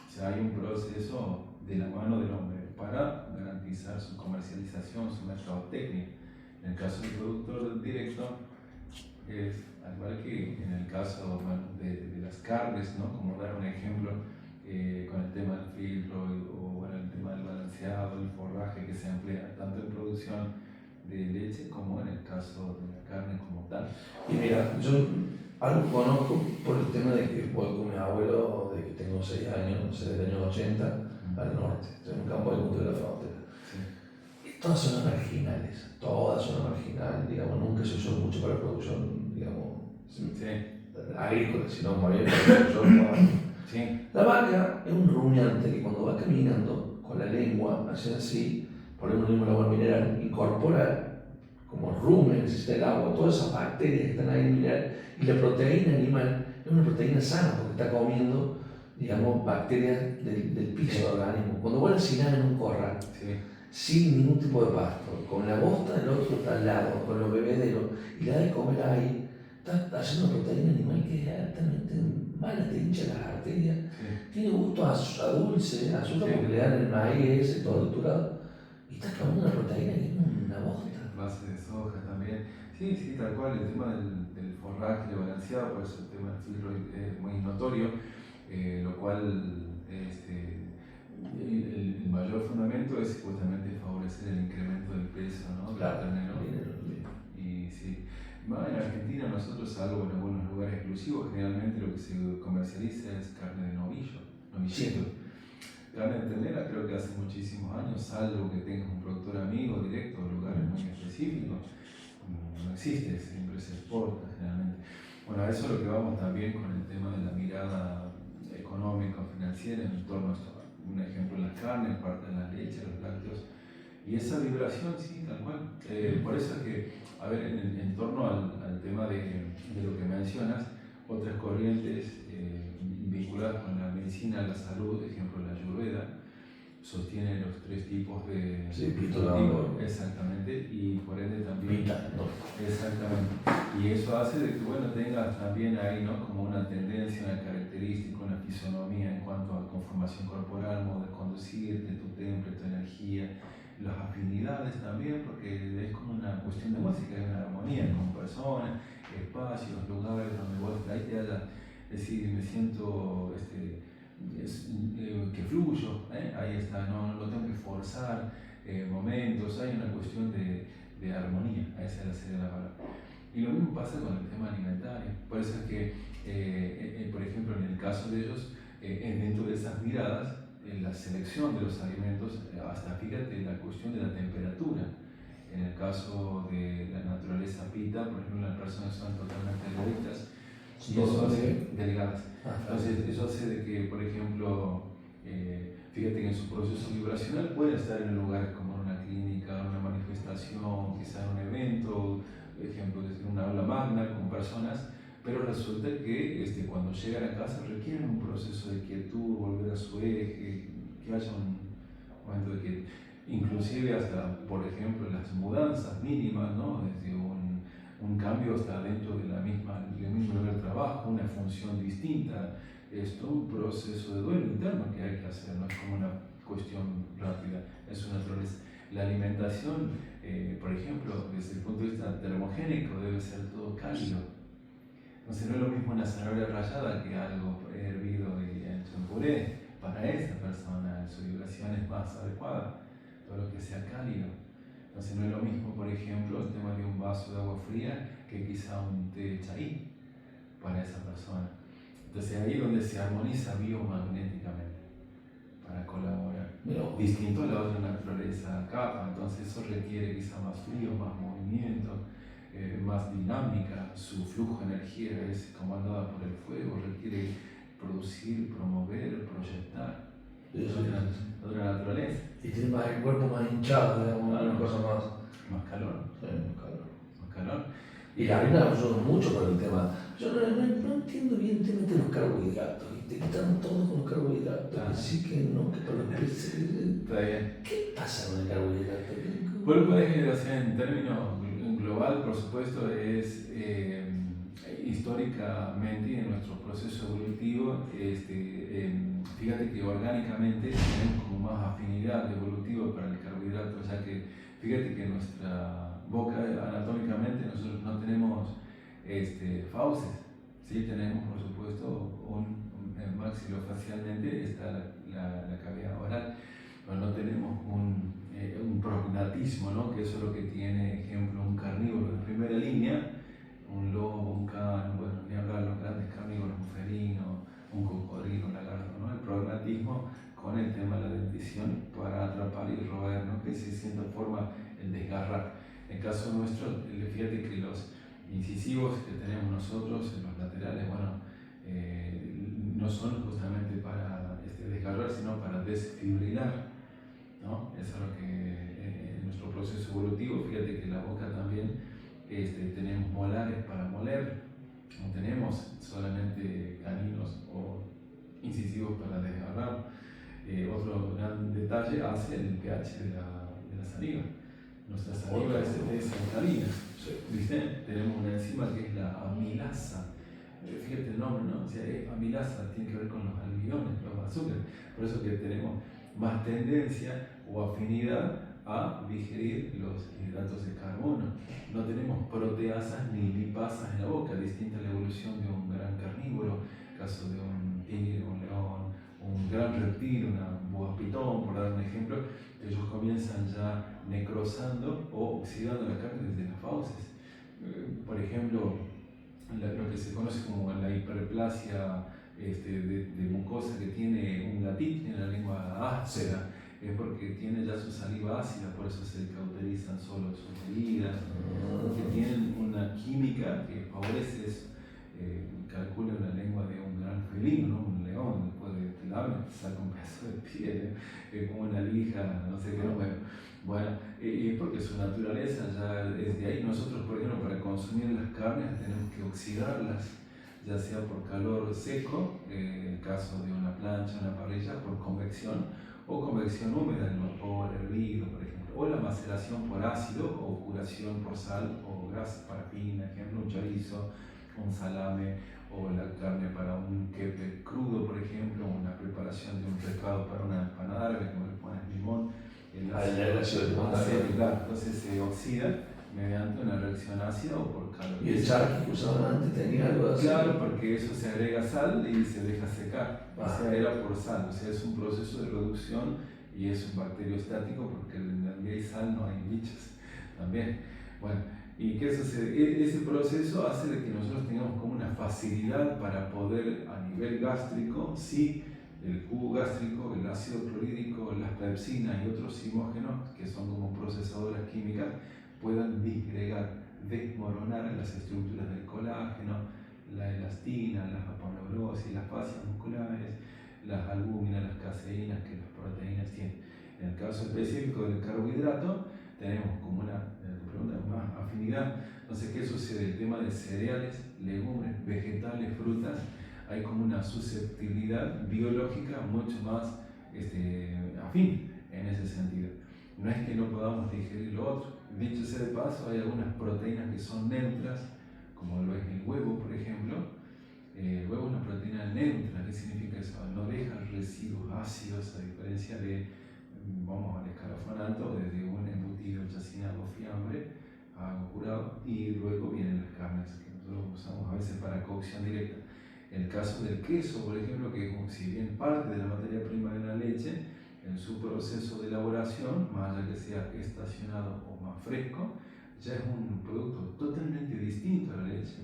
O sea, hay un proceso de la mano del hombre para garantizar su comercialización, su mercadotecnia. En el caso del productor directo, es al igual que en el caso de las carnes, ¿no? Como dar un ejemplo con el tema del filtro o bueno, el tema del balanceado, el forraje que se emplea tanto en producción de leche como en el caso de la carne como tal. Y mira, yo algo conozco por el tema de que voy con mi abuelo, de que tengo 6 años, no sé, del año 80 al norte, en un campo de punto de la frontera. Sí. Y todas son marginales, digamos, nunca se usó mucho para la producción, digamos, agrícola, sino más bien para la producción. Sí. La vaca es un rumiante que cuando va caminando con la lengua, hace así, ponemos un agua mineral, incorpora como rumen, necesita el agua, todas esas bacterias que están ahí en el mineral, y la proteína animal es una proteína sana porque está comiendo, digamos, bacterias del piso del organismo. Cuando vos la hacinás en un corral, sin ningún tipo de pasto, con la bosta del otro está al lado, con los bebederos, y la de comer ahí, estás haciendo una proteína animal que es altamente mala, te hincha las arterias, tiene gusto a dulce, azúcar porque le dan el maíz ese todo triturado, y estás comiendo una proteína que es una bosta. Base de soja también. Sí, tal cual, el tema del forraje balanceado, por eso el tema del filtro es muy notorio, lo cual el mayor fundamento es justamente favorecer el incremento del peso, ¿no? Claro, del ternero. Y sí, bueno, en Argentina nosotros, salvo en algunos lugares exclusivos, generalmente lo que se comercializa es carne de novillito. Carne de ternera creo que hace muchísimos años, salvo que tengas un productor amigo directo o lugares muy específicos, no existe, siempre se exporta generalmente. Bueno, a eso es lo que vamos también con el tema de la mirada económica o financiera en torno a esto. Un ejemplo, las carnes, parte de la leche, los lácteos, y esa vibración, sí, tal cual. Por eso es que, a ver, en torno al tema de lo que mencionas, otras corrientes vinculadas con la medicina, la salud, ejemplo la Ayurveda, sostiene los 3 tipos de tipo, exactamente, y por ende también ¿no? Exactamente, y eso hace de que bueno, tengas también ahí, ¿no? Como una tendencia, una característica, una fisonomía en cuanto a conformación corporal, modo de conducirte, tu temple, tu energía, las afinidades también, porque es como una cuestión de música, es una armonía con personas, espacios, lugares donde vos ahí te hayas, decir, me siento que fluyo, ahí está, no tengo que forzar momentos, hay una cuestión de armonía, esa sería la palabra. Y lo mismo pasa con el tema alimentario, por eso es que, por ejemplo, en el caso de ellos, dentro de esas miradas, la selección de los alimentos, hasta fíjate la cuestión de la temperatura. En el caso de la naturaleza pita, por ejemplo, las personas son totalmente delgaditas, y eso hace delgadas. Entonces, eso hace de que, por ejemplo, fíjate que en su proceso vibracional puede estar en lugares como en una clínica, una manifestación, quizá en un evento, por ejemplo, desde una aula magna con personas, pero resulta que cuando llegan a casa requieren un proceso de quietud, volver a su eje, que haya un momento de quietud. Inclusive hasta, por ejemplo, las mudanzas mínimas, ¿no? Desde un cambio hasta dentro de del mismo lugar de trabajo, una función distinta. Es todo un proceso de duelo interno que hay que hacer, no es como una cuestión rápida, es una naturaleza. La alimentación, por ejemplo, desde el punto de vista termogénico, debe ser todo cálido. Entonces no es lo mismo una zanahoria rallada que algo hervido y hecho en puré. Para esa persona su vibración es más adecuada, todo lo que sea cálido. Entonces no es lo mismo, por ejemplo, el tema de un vaso de agua fría que quizá un té chai para esa persona. Entonces ahí es donde se armoniza biomagnéticamente para colaborar No. distinto a la otra naturaleza capa, entonces eso requiere quizá más frío, más movimiento, más dinámica, su flujo de energía es comandada por el fuego, requiere producir, promover, proyectar. Otra naturaleza. Y tiene más el cuerpo más hinchado, digamos, una cosa más. Más calor. Sí, más calor. Más calor. Y la harina ayuda mucho para el tema. Yo no entiendo bien el tema de los carbohidratos. Y te quitan todo con los carbohidratos. Así que no, que para los peces. Está bien. ¿Qué pasa con el carbohidrato? Bueno, puede ser en términos global, por supuesto, es históricamente en nuestro proceso evolutivo, fíjate que orgánicamente tenemos como más afinidad evolutiva para el carbohidrato, ya que fíjate que nuestra boca anatómicamente nosotros no tenemos fauces, ¿sí? Tenemos por supuesto maxilofacialmente está la cavidad oral, pero no tenemos un prognatismo, ¿no? Que eso es lo que tiene, ejemplo, un carnívoro de primera línea, un lobo, un can, bueno, ni hablar de los grandes carnívoros, un felino, un cocodrilo, un lagarto, ¿no? El prognatismo con el tema de la dentición para atrapar y roer, ¿no? Que es de cierta forma el desgarrar. En el caso nuestro, fíjate que los incisivos que tenemos nosotros en los laterales, bueno, no son justamente para desgarrar, sino para desfibrilar, ¿no? Eso es lo que en nuestro proceso evolutivo, fíjate que la boca también tenemos molares para moler, no tenemos solamente caninos o incisivos para desgarrar. Otro gran detalle hace el pH de la saliva. Nuestra saliva es alcalina, ¿viste? Tenemos una enzima que es la amilasa. Fíjate el nombre, ¿no? O sea, amilasa tiene que ver con los almidones, los azúcares. Por eso que tenemos más tendencia o afinidad a digerir los hidratos de carbono. No tenemos proteasas ni lipasas en la boca, distinta a la evolución de un gran carnívoro, caso de un tigre, un león, un gran reptil, una boa pitón, por dar un ejemplo. Ellos comienzan ya necrosando o oxidando la carne desde las fauces. Por ejemplo, lo que se conoce como la hiperplasia de mucosa que tiene un gatito, tiene la lengua áspera, es porque tiene ya su saliva ácida, por eso se cauterizan solo sus heridas, porque tienen una química que favorece eso. Calcula la lengua de un gran felino, ¿no? Un león, después de te lamen, te saca un pedazo de piel, como una lija, no sé qué, no, bueno, porque su naturaleza ya es de ahí. Nosotros, por ejemplo, para consumir las carnes tenemos que oxidarlas, ya sea por calor seco, en el caso de una plancha, una parrilla, por convección, o convección húmeda, el vapor hervido, por ejemplo, o la maceración por ácido, o curación por sal o grasa, parafina, ejemplo, un chorizo, un salame, o la carne para un quepe crudo, por ejemplo, una preparación de un pescado para una empanada árabe, como le pones limón. Entonces se oxida mediante una reacción ácida o por calor. ¿Y el charqui que usaban antes tenía algo así? Claro, porque eso se agrega sal y se deja secar. O sea, era por sal, o sea, es un proceso de reducción y es un bacteriostático porque donde hay sal no hay bichos también. Bueno, ¿y qué sucede? Ese proceso hace de que nosotros tengamos como una facilidad para poder a nivel gástrico, sí, el jugo gástrico, el ácido clorhídrico, las pepsinas y otros zimógenos, que son como procesadoras químicas, puedan disgregar, desmoronar las estructuras del colágeno, la elastina, las aponeurosis, las fascias musculares, las albúminas, las caseínas que las proteínas tienen. En el caso específico del carbohidrato, tenemos como una más afinidad. Entonces, ¿qué sucede? El tema de cereales, legumbres, vegetales, frutas, hay como una susceptibilidad biológica mucho más afín en ese sentido. No es que no podamos digerir lo otro. Dicho sea de paso, hay algunas proteínas que son neutras, como lo es el huevo, por ejemplo. El huevo es una proteína neutra. ¿Qué significa eso? No deja residuos ácidos, a diferencia de, vamos al escalafón alto, desde un embutido chacinado, fiambre, a algo curado, y luego vienen las carnes que nosotros usamos a veces para cocción directa. El caso del queso, por ejemplo, que si bien parte de la materia prima de la leche, en su proceso de elaboración, más allá que sea estacionado o más fresco, ya es un producto totalmente distinto a la leche.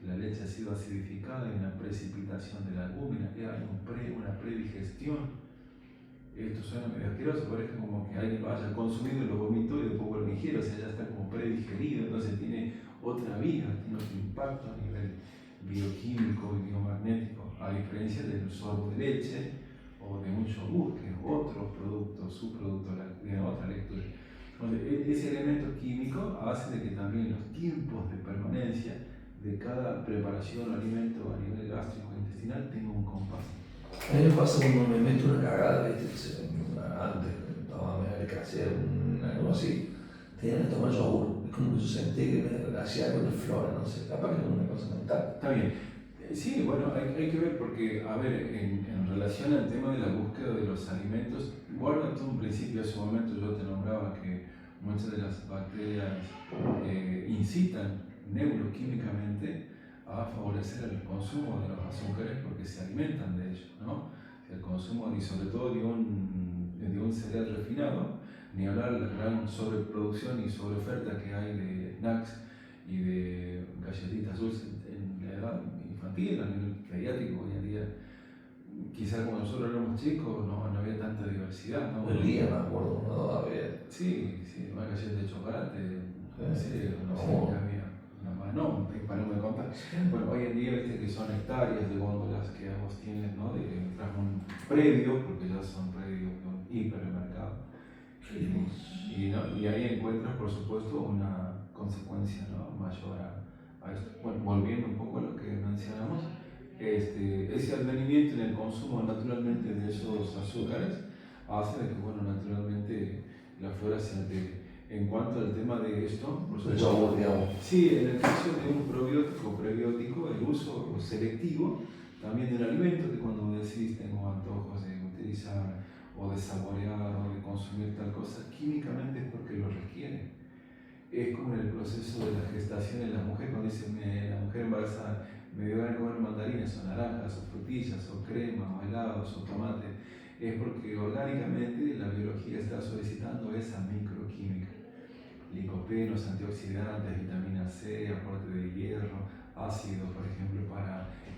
La leche ha sido acidificada, hay una precipitación de la albúmina, hay una predigestión esto suena medio asqueroso, parece como que alguien lo haya consumido, lo vomitó y después vuelve a ingerir, o sea, ya está como predigerido, entonces tiene otra vida, tiene otro impacto a nivel bioquímico y biomagnético, a diferencia del sorbo de leche o de un yogur, que es otro producto, subproducto de otra lectura. Entonces, ese elemento químico hace de que también los tiempos de permanencia de cada preparación o alimento a nivel gástrico e intestinal tenga un compás. A mí me pasa cuando me meto una cagada, ¿viste? Antes, tomaba hacía algo así, tenía que tomar yogur. Es como que yo sentí que me hacía algo de flora, no sé, capaz que es una cosa mental. Está bien. Sí, bueno, hay que ver porque, a ver, en relación al tema de la búsqueda de los alimentos, guarda tú un principio, hace un momento yo te nombraba que muchas de las bacterias incitan neuroquímicamente a favorecer el consumo de los azúcares porque se alimentan de ellos, ¿no? El consumo, y sobre todo de un cereal refinado, ni hablar de la gran sobreproducción y sobreoferta que hay de snacks y de galletitas dulces en la edad infantil, a nivel pediátrico hoy en día. Quizás cuando nosotros éramos chicos no había tanta diversidad, ¿no? El día me acuerdo, no había. Sí, una galleta de chocolate, no sé Oh. qué había. No, para no me contar. Bueno, hoy en día viste que son hectáreas de góndolas que ambos tienen, ¿no? Tras un predio, porque ya son predios de un hipermercado. Y ahí encuentras, por supuesto, una consecuencia, ¿no? Mayor a esto. Bueno, volviendo un poco a lo que mencionamos, ese advenimiento en el consumo naturalmente de esos azúcares hace de que, bueno, naturalmente la flora se altere. En cuanto al tema de esto, por supuesto, sí, en el caso de un probiótico o prebiótico, el uso selectivo también del alimento, que cuando decís tengo antojos de utilizar o de saborear o de consumir tal cosa, químicamente es porque lo requiere. Es como en el proceso de la gestación en la mujer, cuando dice la mujer embarazada me dio ganas de comer mandarinas o naranjas o frutillas o crema o helados o tomate, es porque orgánicamente la biología está solicitando esa microquímica. Licopenos, antioxidantes, vitamina C, aporte de hierro, ácido, por ejemplo,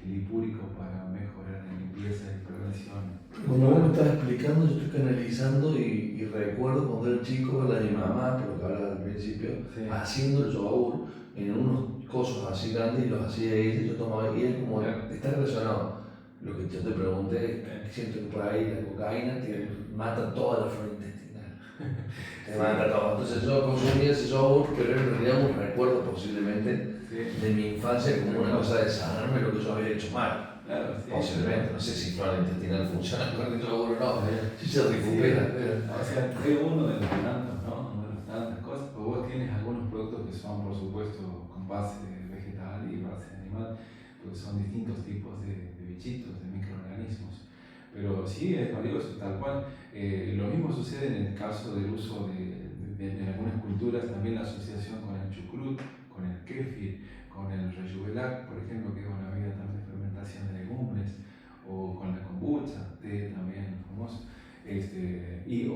lipúrico para mejorar la limpieza y prevención. Cuando vos me estás explicando, yo estoy canalizando y recuerdo cuando era chico ver a mi mamá, por lo que hablaba al principio, sí, haciendo el yogur en unos cosos así grandes y los hacía ella, yo tomaba y es como, está relacionado. Lo que yo te pregunté, siento que por ahí la cocaína te mata toda la flora intestinal. Te mata todo. Entonces yo consumía ese yogur, pero en realidad un recuerdo posiblemente de mi infancia como una cosa de sanarme lo que yo había hecho mal. Claro, sí. Posiblemente, no sé si flora intestinal funciona con el yogur o no, si se recupera. O sea, es uno de los tantos, ¿no? Una de las tantas cosas, pues vos tienes algunos productos que son, por supuesto, con base vegetal y base animal, porque son distintos tipos de bichitos, de microorganismos. Pero sí, es valioso, tal cual. Lo mismo sucede en el caso del uso de algunas culturas, también la asociación con el chucrut, con el kéfir, con el reyubelac, por ejemplo, que es una bebida también de fermentación de legumbres, o con la kombucha, té también famoso.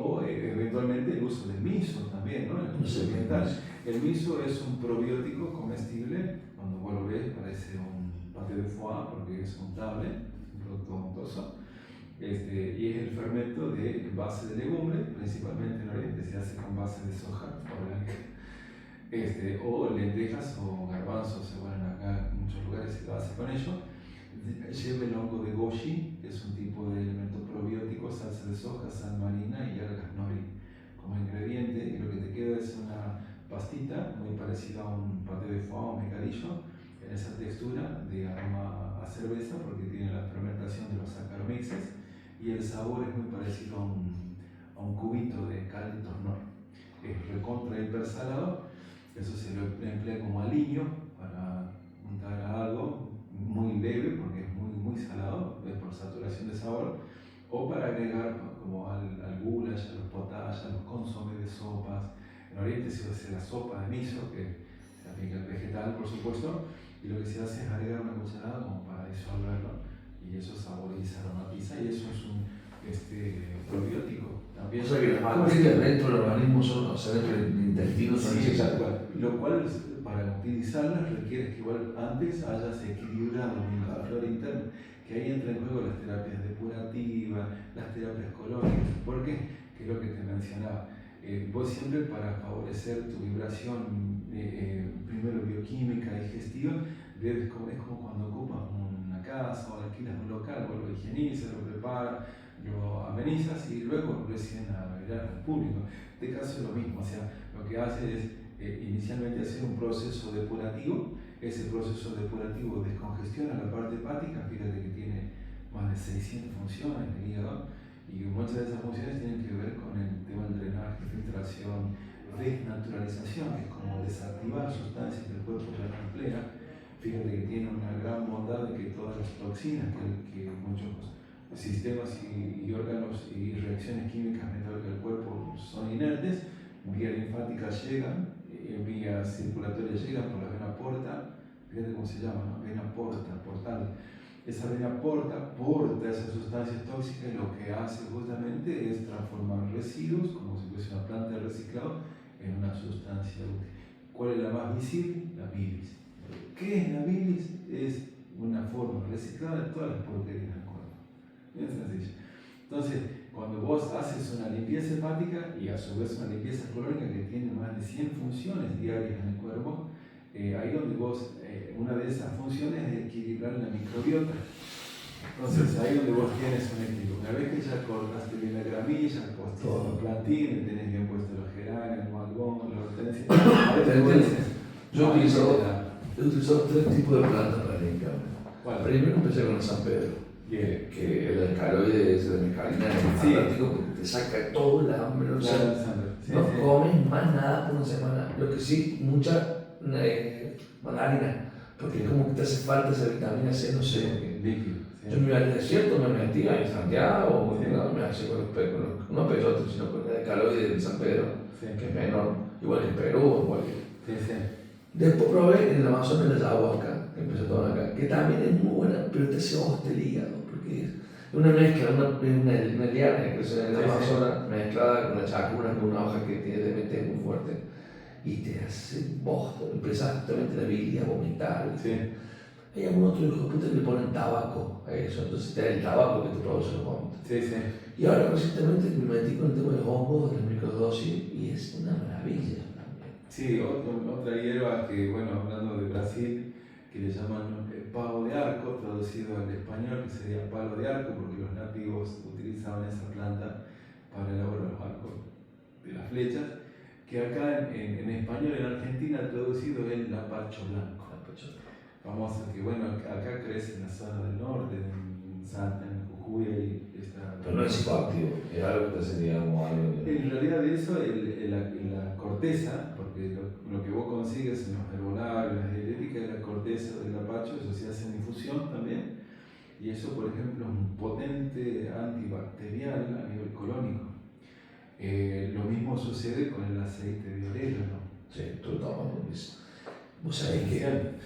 O eventualmente el uso del miso también, ¿no? El uso ambiental. El miso es un probiótico comestible, cuando vos lo ves parece un pâté de foie porque es untable, un producto untoso. Y es el fermento de base de legumbre, principalmente en Oriente se hace con base de soja orgánica. O lentejas o garbanzos, bueno, acá en muchos lugares se lo hace con ello. Lleva el hongo de goji, que es un tipo de elemento probiótico, salsa de soja, sal marina y algas nori como ingrediente, y lo que te queda es una pastita muy parecida a un paté de foie o mecadillo, en esa textura de aroma a cerveza porque tiene la fermentación de los saccharomyces y el sabor es muy parecido a un cubito de calditos nori. Es recontra hipersalado, eso se lo emplea como aliño para untar a algo muy leve porque es muy salado, es por saturación de sabor, o para agregar como al goulash, a los potash, a los consomés de sopas. En Oriente se hace la sopa de miso, que se aplica al vegetal por supuesto, y lo que se hace es agregar una cucharada como para disolverlo, y eso saboriza, aromatiza, y eso es un probiótico. También, o sea que las bacterias dentro del organismo son, o sea, dentro del intestino son exacto. Lo cual para utilizarlas requiere que igual antes hayas equilibrado la flora interna. que ahí entran en juego las terapias depurativas, las terapias colónicas. ¿Por qué? Que es lo que te mencionaba. Vos siempre para favorecer tu vibración, primero bioquímica, digestiva, es como cuando ocupas una casa o alquilas un local, vos lo higienizas, lo preparas, lo amenizas y luego recién a mirar al público. En este caso es lo mismo, o sea, lo que hace es inicialmente hacer un proceso depurativo. Ese proceso depurativo descongestiona la parte hepática, fíjate que tiene más de 600 funciones el hígado, y muchas de esas funciones tienen que ver con el tema del drenaje, filtración, desnaturalización, que es como desactivar sustancias que el cuerpo ya no emplea. Fíjate que tiene una gran bondad de que todas las toxinas que muchos sistemas y órganos y reacciones químicas metabólicas del cuerpo son inertes, vía linfática llegan, vía circulatoria llegan por la vena porta. Fíjate cómo se llama, ¿no? Vena porta, portal. Esa vena porta esas sustancias tóxicas y lo que hace justamente es transformar residuos, como si fuese una planta de reciclado, en una sustancia útil. ¿Cuál es la más visible? La bilis. ¿Qué es la bilis? Es una forma reciclada de todas las porquerías del cuerpo. Bien sencillo. Entonces, cuando vos haces una limpieza hepática y a su vez una limpieza colónica que tiene más de 100 funciones diarias en el cuerpo, ahí donde vos, una de esas funciones es equilibrar la microbiota. Entonces ahí donde vos tienes un equilibrio. Una vez que ya cortaste bien la gramilla, pusiste los plantines, tenés bien puesto los geranios, el malbón, la hortensia. Yo he utilizado 3 tipos de plantas para limpiarme. ¿Cuál? Primero empecé con el San Pedro, que el alcaloide ese de mescalina es fantástico porque te saca todo el hambre. O sea, no comes más nada por una semana. Lo que sí, mucha mandarina, porque es como que te hace falta esa vitamina C, no sé. Líquido. Yo me iba al desierto, me metía en Santiago, me hacía con los no peyotes, sino con el alcaloide de San Pedro, que es menor, igual que en Perú, igual que. Después probé en el Amazonas la ayahuasca, que empezó todo acá, que también es muy buena, pero te hace hoste el hígado, porque es una mezcla, una liana que crece en el Amazonas, mezclada con la chacuna, que es una hoja que tiene DMT muy fuerte, y te hace bosta, empieza justamente la habilidad a vomitar. Hay algún otro hijo de puta que le ponen tabaco a eso, entonces te da el tabaco que te produce los vómitos. Y ahora recientemente me metí con el tema de los hongos, de la microdosis, y es una maravilla. Sí, otra hierba que, bueno, hablando de Brasil, que le llaman pavo de arco, traducido al español, que sería palo de arco, porque los nativos utilizaban esa planta para elaborar los arcos de las flechas, que acá en español, en Argentina, traducido es lapacho blanco. Famoso, que bueno, acá crece en la zona del norte, en Salta, en Jujuy, y está. Pero no es psicoactivo, es algo que sería como algo. En realidad de eso, la corteza, porque lo que vos consigues en los herbolarios, en la dietética, es la corteza del lapacho, eso se hace en infusión también, y eso, por ejemplo, es un potente antibacterial a nivel colónico. Lo mismo sucede con el aceite de orégano. Sí, tú tomas, vos sabés que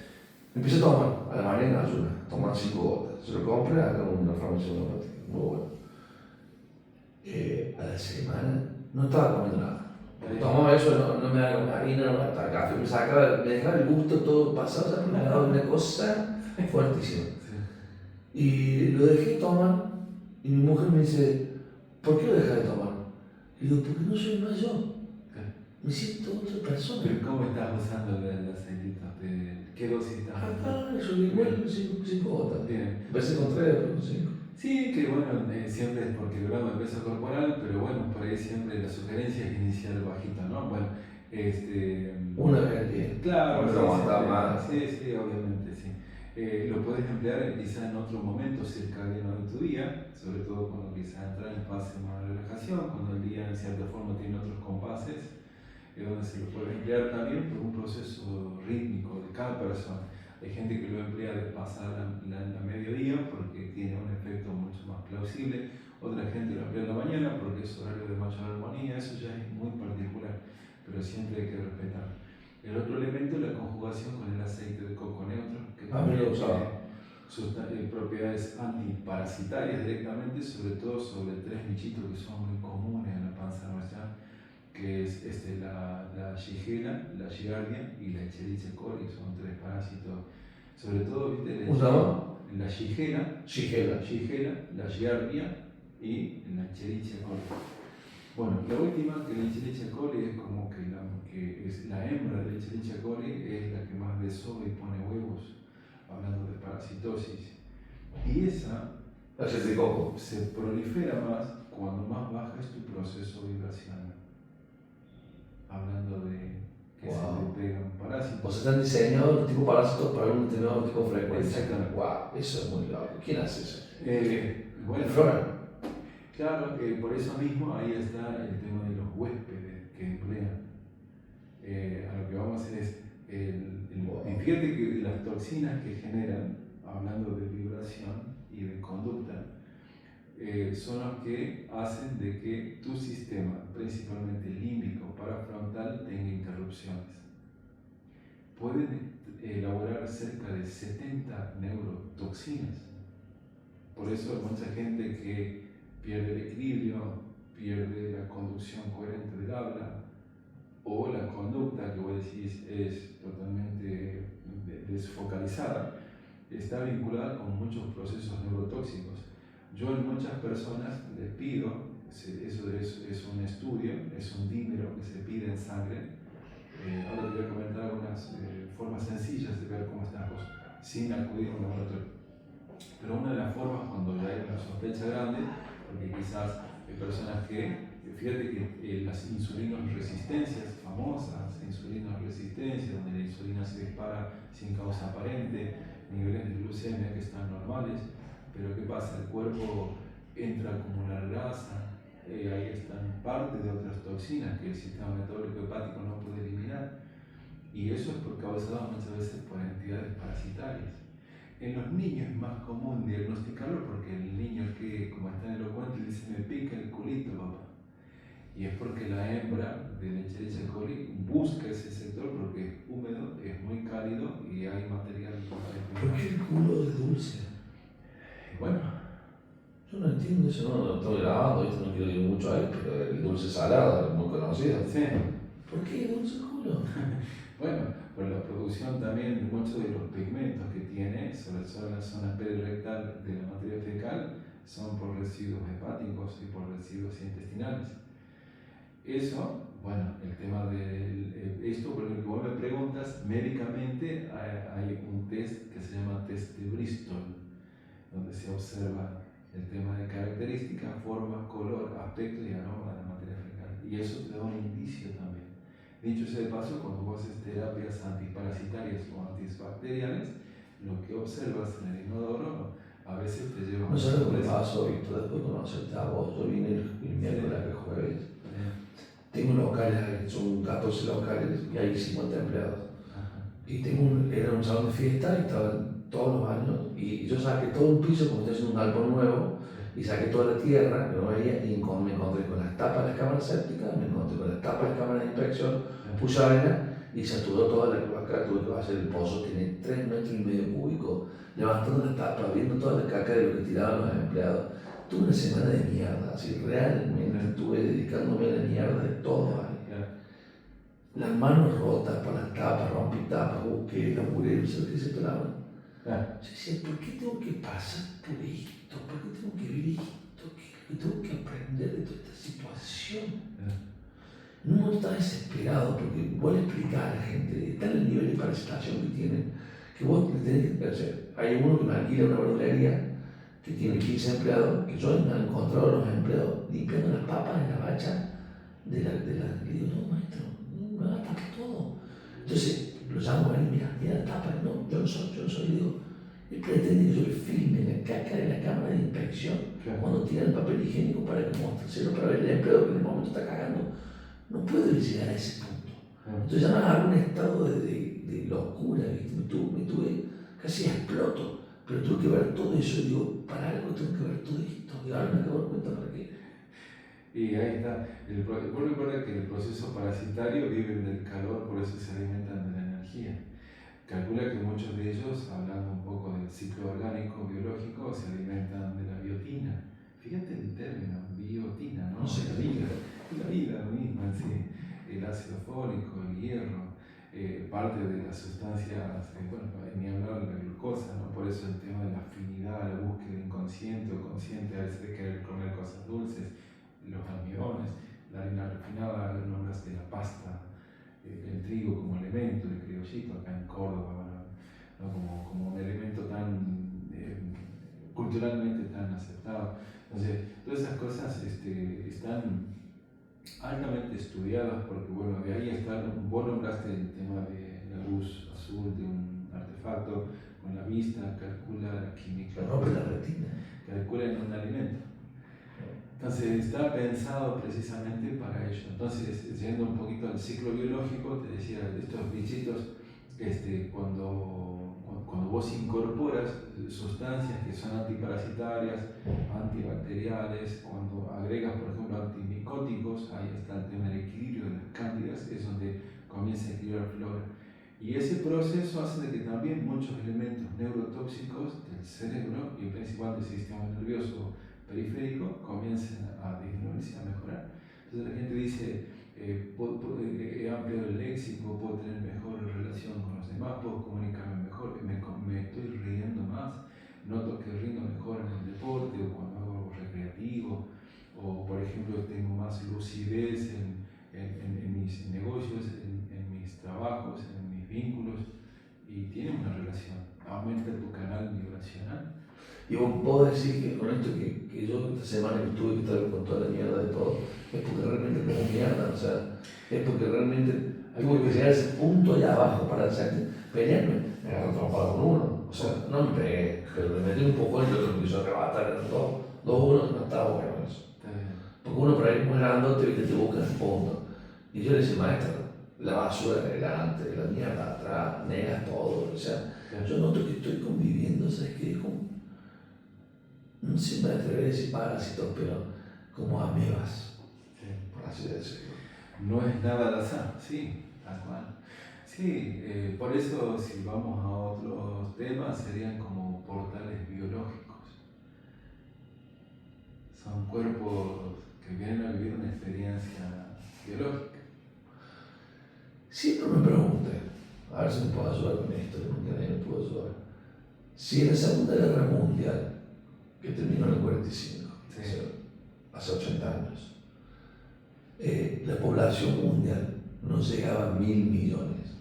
empecé a tomar a la mañana ayuna, tomar 5 gotas. Se lo compré acá en una farmacia homeopática, muy bueno. A la semana no estaba comiendo nada. Tomaba eso, no me daba una harina, no me daba café, me dejaba el gusto todo pasado, o sea, me daba una cosa fuertísima. Y lo dejé tomar y mi mujer me dice, ¿por qué lo dejas de tomar? Y digo, porque no soy más yo. Me siento otra persona. ¿Pero cómo estás usando el aceitito? ¿Qué dosis estás usando? Eso igual 5 gotas. Bien. Empecé con 3, pero con 5. Sí, que bueno, siempre es por kilogramo de peso corporal, pero bueno, por ahí siempre la sugerencia es iniciar bajito, ¿no? Bueno, una vez al día. Claro, no aguantaba más. Sí, obviamente, sí. Lo puedes emplear quizá en otro momento circadiano de tu día, sobre todo cuando quizá entra en fase más de relajación, cuando el día en cierta forma tiene otros compases, donde se lo puede emplear también por un proceso rítmico de cada persona. Hay gente que lo emplea de pasar la mediodía porque tiene un efecto mucho más plausible, otra gente lo emplea en la mañana porque es horario de mayor armonía, eso ya es muy particular, pero siempre hay que respetar. El otro elemento es la conjugación con el aceite de coco neutro, que también tiene sus propiedades antiparasitarias directamente, sobre todo sobre 3 bichitos que son muy comunes en la panza nuestra, que es la shigella, la giardia y la Escherichia coli, son 3 parásitos, sobre todo, ¿viste? en la Shigella, la Giardia y en la Escherichia coli. Bueno, la última, que la Escherichia coli es como que es la hembra de la Escherichia coli, es la que más desova y pone huevos, hablando de parasitosis. Y esa de coco. se prolifera más cuando más baja es tu proceso vibracional. Hablando de que se te pegan parásitos. O sea, están diseñados los tipos parásitos para un determinado tipo de frecuencia. Exactamente. Wow, eso es muy loco. ¿Quién hace eso? Bueno, Flora. Claro, por eso mismo ahí está el tema de los huéspedes que emplean. A lo que vamos a hacer es, y fíjate que las toxinas que generan, hablando de vibración y de conducta, son los que hacen de que tu sistema, principalmente límbico parafrontal, tenga interrupciones. Pueden elaborar cerca de 70 neurotoxinas. Por eso hay mucha gente que pierde el equilibrio, pierde la conducción coherente del habla, o la conducta que vos decís es totalmente desfocalizada, está vinculada con muchos procesos neurotóxicos. Yo en muchas personas les pido, eso es un estudio, es un dímero que se pide en sangre. Ahora te voy a comentar algunas formas sencillas de ver cómo estás vos, sin acudir a un laboratorio. Pero una de las formas, cuando ya hay una sospecha grande, porque quizás hay personas que, fíjate que las insulinos resistencias famosas, insulinos resistencia, donde la insulina se dispara sin causa aparente, niveles de glucemia que están normales, pero ¿qué pasa? El cuerpo entra a acumular grasa, ahí están parte de otras toxinas que el sistema metabólico hepático no puede eliminar, y eso es causado muchas veces por entidades parasitarias. En los niños es más común diagnosticarlo porque el niño que, como está elocuente, dice: me pica el culito, papá. Y es porque la hembra de la Escherichia coli busca ese sector porque es húmedo, es muy cálido y hay material para. ¿Por qué el culo es dulce? Bueno, yo no entiendo eso, no lo estoy grabando, ¿viste? No quiero ir mucho ahí, pero el dulce salado es muy conocido. Sí. ¿Por qué dulce el culo? Bueno, por la producción también de muchos de los pigmentos que tiene, sobre todo en la zona perirectal de la materia fecal, son por residuos hepáticos y por residuos intestinales. Eso, bueno, el tema de esto, por lo que vos me preguntas, médicamente hay un test que se llama test de Bristol, donde se observa el tema de características, forma, color, aspecto y aroma de la materia fecal. Y eso te da un indicio también. Dicho sea de paso, cuando vos haces terapias antiparasitarias o antibacteriales, lo que observas en el inodoro a veces te lleva a... No sabes lo que pasó, Víctor, después de conocerte a vos. Yo vine el miércoles, el jueves. Tengo locales, son 14 locales y hay 50 empleados. Y era un salón de fiesta y estaban todos los baños. Y yo saqué todo un piso, como estoy haciendo un galpón nuevo, y saqué toda la tierra que no veía, y me encontré con las tapas de las cámaras sépticas, me encontré con las tapas de las cámaras de inspección, puse arena y saturó toda la cloaca. Tuve que hacer el pozo, tiene 3,5 metros cúbicos, levantando las tapas, viendo toda la caca de lo que tiraban los empleados. Tuve una semana de mierda, así realmente estuve dedicándome a la mierda de todo ahí. Las manos rotas por las tapas, rompí tapas, busqué, laburé, no sé qué se pelaban. Yo decía, ¿por qué tengo que pasar por esto? ¿Por qué tengo que vivir esto? ¿Qué tengo que aprender de toda esta situación? En un momento estaba desesperado porque vos le explicás a la gente, está en el nivel de parasitación que tienen, que vos le tenés que hacer. Hay uno que me alquila una verdulería que tiene 15 empleados, que yo me he encontrado a los empleados limpiando las papas en la bacha de la. Y digo, no, maestro, me va a tapar todo. Entonces lo llamo a él, mira la tapa. No, yo no soy. Le digo, él pretende que yo le filme la caca de la cámara de inspección cuando tira el papel higiénico para que mostrárselo para ver el empleado que en el momento está cagando. No puedo llegar a ese punto. Entonces ya me agarré un estado de locura, ¿viste? Me tuve casi exploto. Pero tuve que ver todo eso y digo, para algo tengo que ver todo esto. Y ahora me acabo de dar cuenta para qué. Y ahí está. Vos recuerda que el proceso parasitario viven del calor, por eso se alimentan de la energía. Calcula que muchos de ellos, hablando un poco del ciclo orgánico biológico, se alimentan de la biotina. Fíjate el término, biotina, ¿no? No sé, la vida misma, sí. El ácido fólico, el hierro. parte de las sustancias, bueno, ni hablar de la glucosa, ¿no? Por eso el tema de la afinidad, la búsqueda inconsciente o consciente a veces de querer comer cosas dulces, los almidones, la harina refinada, nombraste la pasta, el trigo como elemento, el criollito acá en Córdoba, ¿no? Como un elemento tan culturalmente tan aceptado. Entonces, todas esas cosas están altamente estudiadas porque, bueno, de ahí está, vos nombraste el tema de la luz azul de un artefacto con la vista, calcula la química, rompe la retina, calcula en un alimento. Entonces está pensado precisamente para ello. Entonces, yendo un poquito al ciclo biológico, te decía, estos bichitos, cuando vos incorporas sustancias que son antiparasitarias, antibacteriales, cuando agregas, por ejemplo, antimicóticos, ahí está el tema del equilibrio de las cándidas, es donde comienza a equilibrar flora. Y ese proceso hace de que también muchos elementos neurotóxicos del cerebro y principalmente del sistema nervioso periférico comiencen a disminuirse, a mejorar. Entonces la gente dice, he ampliado el léxico, puedo tener mejor relación con los demás, puedo comunicarme mejor, me estoy riendo más, noto que rindo mejor en el deporte o cuando hago algo recreativo, o por ejemplo tengo más lucidez en mis negocios, en mis trabajos, en mis vínculos, y tiene una relación, aumenta tu canal vibracional. Y vos podés decir que con esto que yo esta semana que tuve que estar con toda la mierda de todo, es porque realmente como mierda, o sea, es porque realmente tuve que llegar a ese punto allá abajo para pelearme, me agarré trompada con uno, o sea, no me pegué, pero me metí un poco y el otro me quiso arrebatar, eran dos unos, no estaba bueno eso. Porque uno por ahí muy grandote, viste, te busca en punto. Y yo le decía, maestro, la basura adelante, la mierda atrás, negas todo, o sea, yo noto que estoy conviviendo, ¿sabes qué? No sé, me atrevería a decir parásitos, pero como amebas, por así decirlo. No es nada al azar, sí, tal cual. Sí, por eso si vamos a otros temas serían como portales biológicos. Son cuerpos que vienen a vivir una experiencia biológica. Siempre me pregunté, a ver si me puedo ayudar con esto, porque nadie me pudo ayudar. Si en la Segunda Guerra Mundial, que terminó en el 45, sí, hace 80 años, la población mundial no llegaba a 1.000 millones.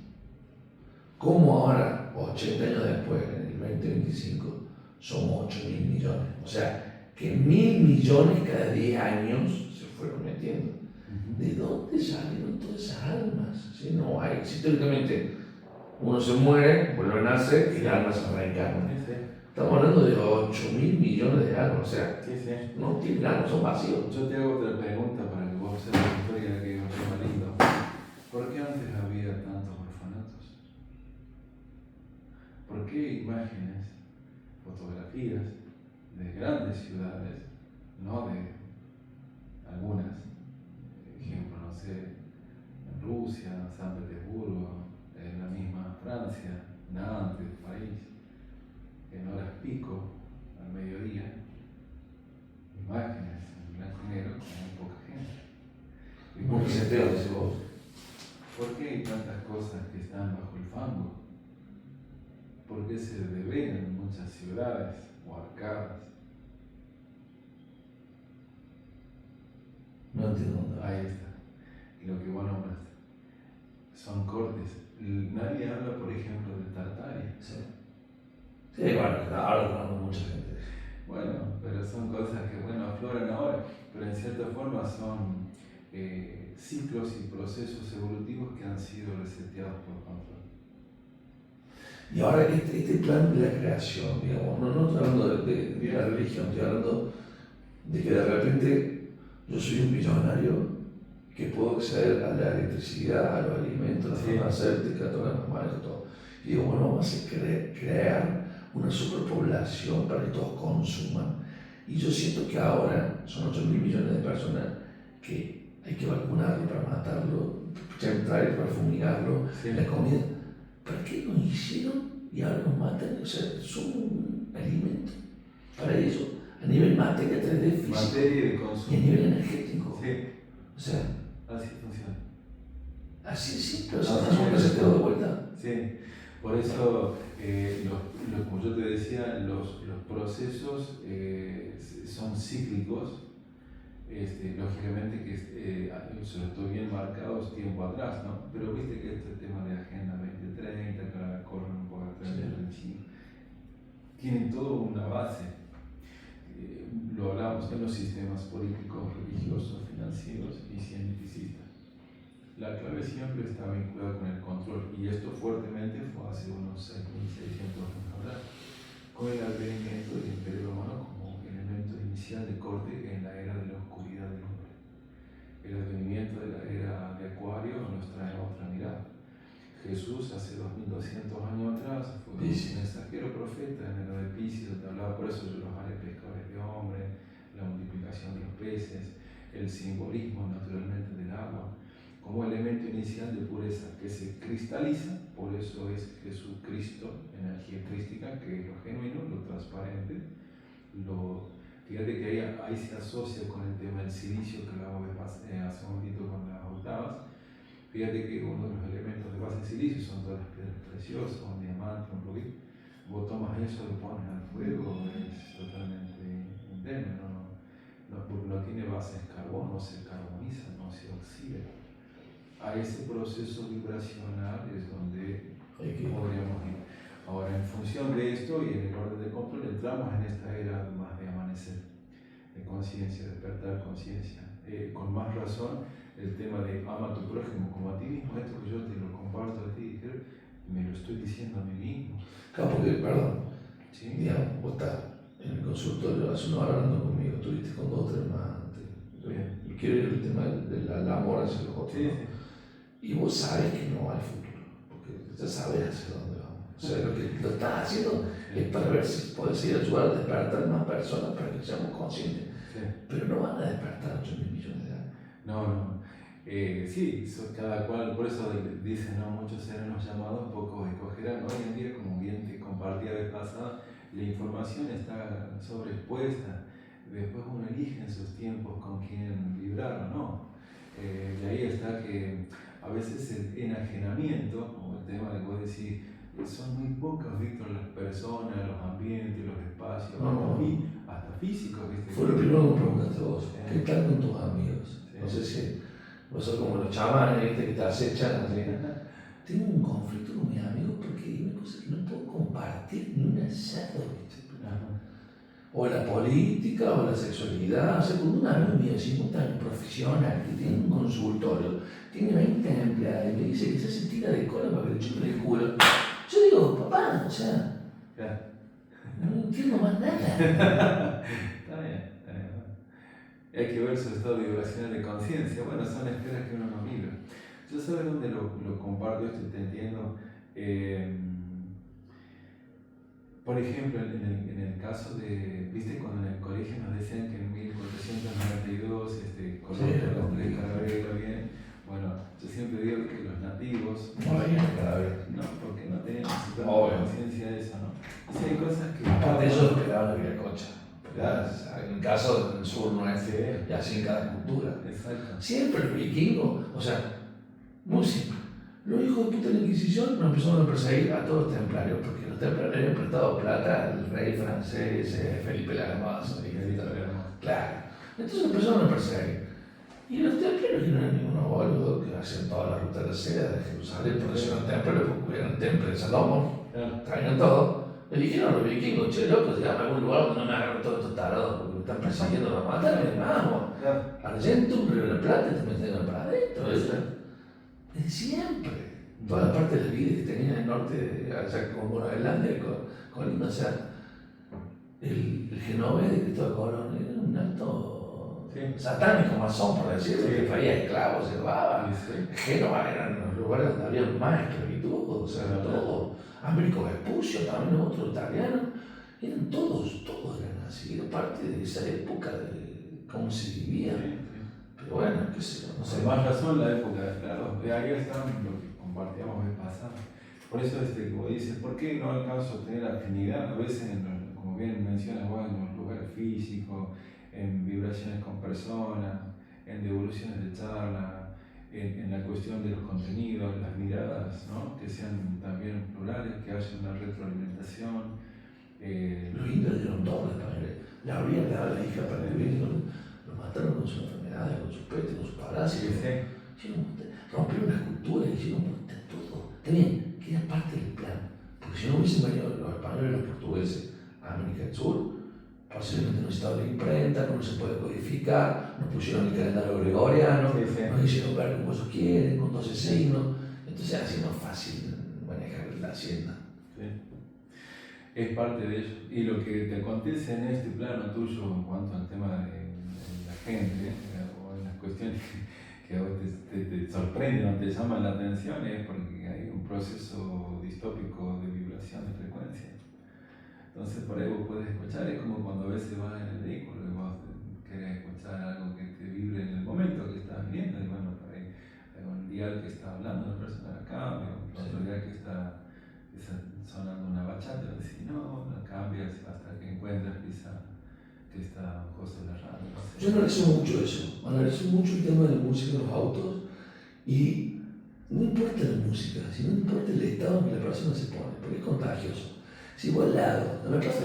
¿Cómo ahora, 80 años después, en el 2025, somos 8.000 millones? O sea, que 1.000 millones cada 10 años se fueron metiendo. ¿De dónde salieron todas esas almas? Si no hay, si teóricamente uno se muere, vuelve a nacer y la alma se reencarna. Estamos hablando de 8.000 millones de almas, o sea, no tienen alma, son vacíos. Yo te hago otra pregunta para que vos observes la historia que es un tema lindo. ¿Por qué antes había tantos orfanatos? ¿Por qué imágenes, fotografías de grandes ciudades, no de algunas, ejemplo, no sé, en Rusia, San Petersburgo, en la misma Francia, Nantes, París, en horas pico, al mediodía, imágenes en blanco y negro con muy poca gente? ¿Por qué se entera de ese voz? ¿Por qué hay tantas cosas que están bajo el fango? ¿Por qué se develan muchas ciudades o arcadas? No entiendo. Ahí está. Y lo que vos nombraste son cortes. Nadie habla, por ejemplo, de Tartaria. Sí. Sí, bueno, ahora hablamos mucha gente. Bueno, pero son cosas que, bueno, afloran ahora, pero en cierta forma son ciclos y procesos evolutivos que han sido reseteados por control. Y ahora este plan de la creación, digamos, no estoy hablando de la religión, estoy hablando de que de repente yo soy un millonario que puedo acceder a la electricidad, a los alimentos, a la farmacéutica, a todas las maneras, todo. Y digo, bueno, vamos a crear una superpoblación para que todos consuman. Y yo siento que ahora son 8.000 millones de personas que hay que vacunarlo para matarlo, entrar para fumigarlo, la comida. ¿Para qué nos hicieron y ahora nos matan? O sea, son un alimento para ellos, a nivel materia 3D físico materia de consumo y a nivel energético. Sí. O sea, así funciona. Así es simple, o sea, no es un reseteo de vuelta. Sí, por eso, como yo te decía, los procesos son cíclicos. Lógicamente que sobre todo bien marcados tiempo atrás, ¿no? Pero viste que este tema de Agenda 2030, que ahora corren un poco atrás del Chile, tienen todo una base. Lo hablamos en los sistemas políticos, religiosos, financieros y cientificistas. La clave siempre está vinculada con el control, y esto fuertemente fue hace unos 6.600 años atrás, con el advenimiento del Imperio Romano como elemento inicial de corte en la era de la oscuridad del hombre. El advenimiento de la era de Acuario nos trae otra mirada. Jesús hace 2200 años atrás fue un mensajero profeta en el era de Piscis, donde hablaba, por eso yo los haré pescadores de hombres, la multiplicación de los peces, el simbolismo naturalmente del agua, como elemento inicial de pureza que se cristaliza. Por eso es Jesucristo, energía crística, que es lo genuino, lo transparente. Fíjate que ahí se asocia con el tema del silicio que hablamos hace un momentito con las octavas. Fíjate que uno de los elementos de base de silicio son todas las piedras preciosas, un diamante, un rubí. Vos tomas eso, lo pones al fuego, es totalmente indemne, porque no tiene base de carbón, no se carboniza, no se oxida. A ese proceso vibracional es donde podríamos ir. Ahora, en función de esto y en el orden de control, entramos en esta era más de amanecer, de conciencia, despertar conciencia. Con más razón, el tema de ama a tu prójimo como a ti mismo, esto que yo te lo comparto a ti, me lo estoy diciendo a mí mismo. Claro, porque, perdón, ¿sí? Digamos, vos estás en el consultorio hace una hora hablando conmigo, estuviste con 2 o 3 más. Y quiero ir al tema del amor hacia los otros. Sí, ¿no? sí. Y vos sabes que no hay futuro, porque ya sabes hacia dónde vamos. O sea, lo que lo estás haciendo es para ver si podés ir a ayudar a despertar más personas para que seamos conscientes. Sí. Pero no van a despertar 8.000 millones de años. No. Sí, cada cual, por eso dicen, ¿no? Muchos serán los llamados, pocos escogerán. Hoy en día, como bien te compartí la vez pasada, la información está sobreexpuesta. Después uno elige en sus tiempos con quién vibrar o no. Y ahí está que a veces el enajenamiento, como el tema de vos decís, son muy pocas, Víctor, las personas, los ambientes, los espacios, hasta físicos, ¿viste? Fue lo primero que me preguntaste vos, ¿qué tal con tus amigos? Sí. No sé si vos sos como los chamanes, ¿viste? Que te acechan así. Tengo un conflicto con mis amigos porque hay una cosa que no puedo compartir ni un asado, ¿viste? O la política, o la sexualidad. O sea, con un amigo mío, 50 años, profesional, que tiene un consultorio, tiene 20 empleados, y me dice que se hace tira de cola para que le chupen el culo. Yo digo, papá, o sea, no entiendo más nada. Está bien. Hay que ver su estado vibracional de conciencia. Bueno, son esferas que uno no mira. Yo sabes dónde lo comparto esto y te entiendo. Por ejemplo, en el caso de, viste, cuando en el colegio nos decían que en 1492 Colón con los 3 carabelas, bien. Bueno, yo siempre digo que los nativos no veían carabelas. No, porque no tenían conciencia de eso, ¿no? O sea, hay cosas que. Aparte de eso, esperaban la Viracocha. En el caso del sur no es, y así en cada cultura. Exacto. Siempre el vikingo, o sea, muy simple. Los hijos de puta de la Inquisición nos empezaron a perseguir a todos los templarios, porque los templarios habían prestado plata al rey francés Felipe el Hermoso. Claro. Entonces empezaron a perseguir. Y los templarios, que no eran ningunos boludos, que hacían toda la ruta de la seda de Jerusalén, por eso eran templarios, porque eran el temple de Salomón, traían todo. Le dijeron a los vikingos, che, locos, llegame a algún lugar donde no me agarren todos estos tarados, porque me están persiguiendo, me matan, y vamos. Argento, Río de la Plata, te meten para adentro. De siempre. Toda la parte de la vida que tenía en el norte, allá con Groenlandia, con o sea, el genovés de Cristóbal Colón era un alto satánico, masón, por decirlo, que traía esclavos, llevaba. Génova eran los lugares donde había más esclavitud, o sea, todo. Américo Vespucio, también otro italiano, eran todos eran así, era parte de esa época de cómo se vivía. Pero bueno, qué sé yo, no sé. Con más razón la época, claro, de ahí está lo que compartíamos el pasado. Por eso, como dices, ¿por qué no alcanzo a tener afinidad? A veces, como bien mencionas vos, en los lugares físicos, en vibraciones con personas, en devoluciones de charla, en la cuestión de los contenidos, las miradas, ¿no? Que sean también plurales, que haya una retroalimentación. Los indios le dieron doble padre. Le habrían dado a la hija para que viera, lo mataron con sus enfermedades, con sus pestes, con sus parásitos. Rompieron las culturas, hicieron todo. Está bien, que era parte del plan. Porque si no hubiesen venido los españoles y los portugueses a América del Sur, posiblemente no estaba la imprenta, no se puede codificar, nos pusieron el calendario gregoriano, nos hicieron ver como ellos quieren, con 12 signos. Entonces así no es fácil manejar la hacienda. Es parte de ello. Y lo que te acontece en este plano tuyo en cuanto al tema de la gente, o en las cuestiones que a vos te sorprenden o te llaman la atención, es porque hay un proceso distópico de vibración de frecuencia. Entonces por ahí vos podés escuchar, es como cuando a veces vas en el vehículo y vos querés escuchar algo que te vibre en el momento que estás viviendo, y bueno, por ahí hay un dial que está hablando, una persona acá, otro dial que está sonando una bachata, y decís, no cambias hasta que encuentras quizá que esta cosa de la radio. No sé. Yo analizo mucho eso, analizo mucho el tema de la música en los autos, y no importa la música, sino importa el estado en que la persona se pone, porque es contagioso. Si vos al lado, no me pasa